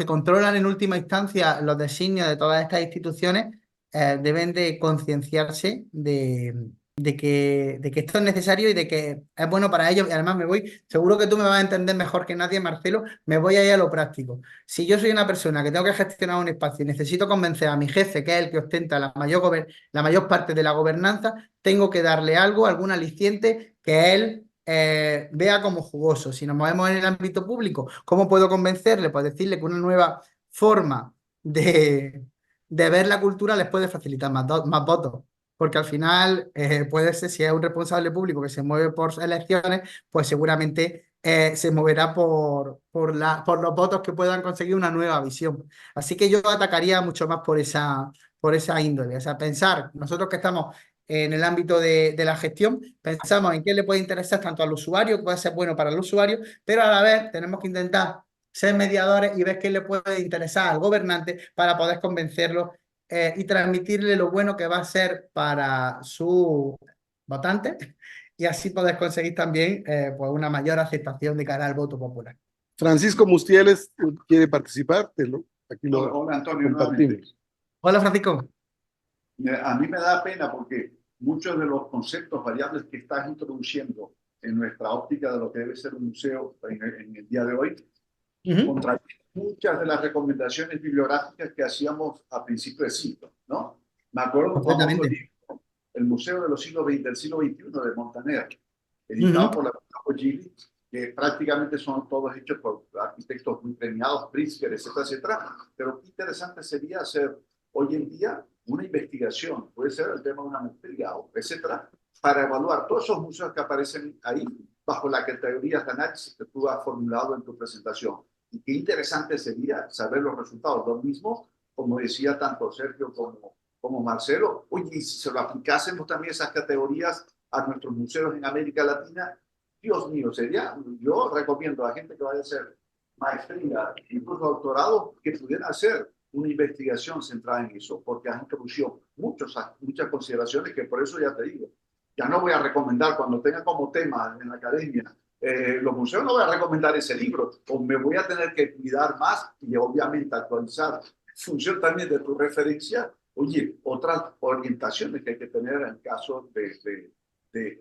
controlan en última instancia los designios de todas estas instituciones deben de concienciarse de que esto es necesario y de que es bueno para ellos. Y además me voy, seguro que tú me vas a entender mejor que nadie, Marcelo, me voy a ir a lo práctico. Si yo soy una persona que tengo que gestionar un espacio y necesito convencer a mi jefe, que es el que ostenta la mayor parte de la gobernanza, tengo que darle algo, algún aliciente que él vea como jugoso. Si nos movemos en el ámbito público, ¿cómo puedo convencerle? Pues decirle que una nueva forma de ver la cultura les puede facilitar más votos. Porque al final puede ser, si es un responsable público que se mueve por elecciones, pues seguramente se moverá por los votos que puedan conseguir una nueva visión. Así que yo atacaría mucho más por esa índole. O sea, pensar, nosotros que estamos en el ámbito de la gestión. Pensamos en qué le puede interesar tanto al usuario, que puede ser bueno para el usuario, pero a la vez tenemos que intentar ser mediadores y ver qué le puede interesar al gobernante para poder convencerlo y transmitirle lo bueno que va a ser para su votante y así poder conseguir también pues una mayor aceptación de cara al voto popular. Francisco Mustieles quiere participar, aquí lo Hola, Antonio, compartimos. nuevamente. Hola, Francisco. A mí me da pena porque muchos de los conceptos variables que estás introduciendo en nuestra óptica de lo que debe ser un museo en el día de hoy, contradicen muchas de las recomendaciones bibliográficas que hacíamos a principios del siglo, ¿no? Me acuerdo de un famoso libro, El Museo de los siglos XX, del siglo XXI de Montaner, editado por la Gustavo Gili, que prácticamente son todos hechos por arquitectos muy premiados, Pritzker, etcétera, etcétera. Pero qué interesante sería hacer hoy en día una investigación, puede ser el tema de una maestría, etcétera, para evaluar todos esos museos que aparecen ahí bajo la categoría de análisis que tú has formulado en tu presentación. Y qué interesante sería saber los resultados. Lo mismo, como decía tanto Sergio como Marcelo, oye, y si se lo aplicásemos también esas categorías a nuestros museos en América Latina, Dios mío, yo recomiendo a la gente que vaya a hacer maestría, incluso doctorado, que pudieran hacer una investigación centrada en eso, porque han introducido muchas consideraciones que por eso ya te digo, ya no voy a recomendar cuando tenga como tema en la academia los museos, no voy a recomendar ese libro, o me voy a tener que cuidar más y obviamente actualizar en función también de tu referencia, oye, otras orientaciones que hay que tener en el caso de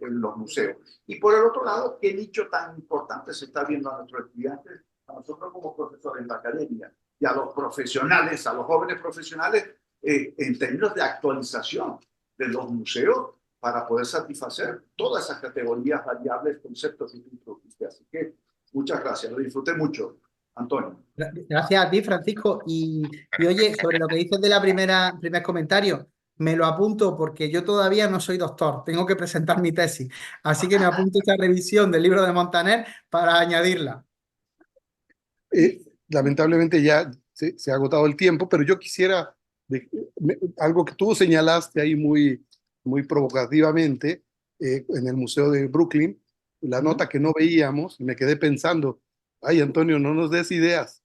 los museos. Y por el otro lado, qué nicho tan importante se está viendo a nuestros estudiantes, a nosotros como profesores en la academia, y a los profesionales, a los jóvenes profesionales, en términos de actualización de los museos para poder satisfacer todas esas categorías variables, conceptos que tú introdujiste. Así que muchas gracias, lo disfruté mucho, Antonio. Gracias a ti, Francisco. Y oye, sobre lo que dices de primer comentario, me lo apunto porque yo todavía no soy doctor, tengo que presentar mi tesis. Así que me apunto esta revisión del libro de Montaner para añadirla. Lamentablemente ya se ha agotado el tiempo, pero yo quisiera algo que tú señalaste ahí muy provocativamente en el Museo de Brooklyn, la nota que no veíamos, y me quedé pensando, ay, Antonio, no nos des ideas,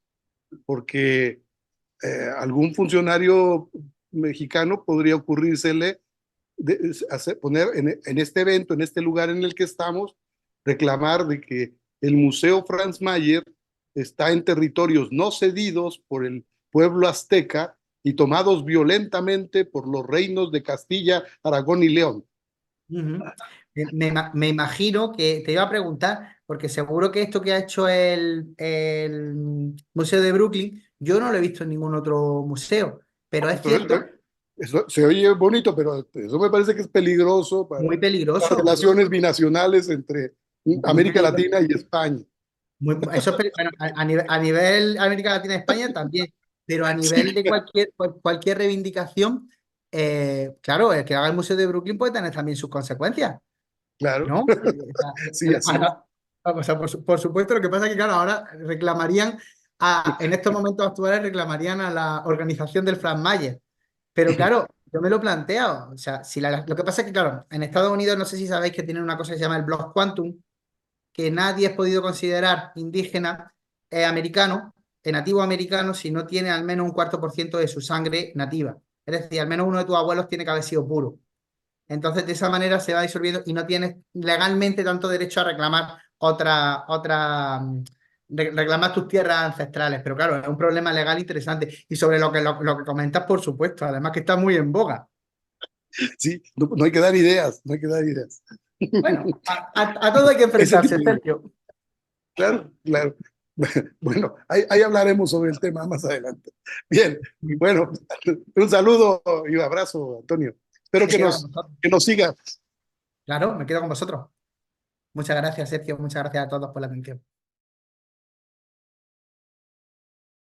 porque algún funcionario mexicano podría ocurrírsele poner en este evento, en este lugar en el que estamos, reclamar de que el Museo Franz Mayer está en territorios no cedidos por el pueblo azteca y tomados violentamente por los reinos de Castilla, Aragón y León. Me imagino que te iba a preguntar, porque seguro que esto que ha hecho el Museo de Brooklyn, yo no lo he visto en ningún otro museo, pero es cierto. Eso se oye bonito, pero eso me parece que es peligroso para Muy peligroso. las relaciones binacionales entre América Latina y España. Eso es, bueno, a nivel América Latina y España también, pero a nivel de cualquier reivindicación, claro, el que haga el Museo de Brooklyn puede tener también sus consecuencias, Claro. ¿no? Sí, así. O sea, por supuesto, lo que pasa es que, claro, ahora reclamarían, en estos momentos actuales, reclamarían a la organización del Franz Mayer. Pero claro, yo me lo he planteado. O sea, lo que pasa es que, claro, en Estados Unidos no sé si sabéis que tienen una cosa que se llama el Block Quantum, que nadie es podido considerar indígena americano, nativo americano, si no tiene al menos un 4% de su sangre nativa. Es decir, al menos uno de tus abuelos tiene que haber sido puro. Entonces, de esa manera se va disolviendo y no tienes legalmente tanto derecho a reclamar reclamar tus tierras ancestrales. Pero claro, es un problema legal interesante. Y sobre lo que comentas, por supuesto, además que está muy en boga. Sí, no hay que dar ideas, no hay que dar ideas. Bueno, a todo hay que enfrentarse, Sergio. Claro, claro. Bueno, ahí hablaremos sobre el tema más adelante. Bien, bueno, un saludo y un abrazo, Antonio. Espero que nos siga. Claro, me quedo con vosotros. Muchas gracias, Sergio. Muchas gracias a todos por la atención.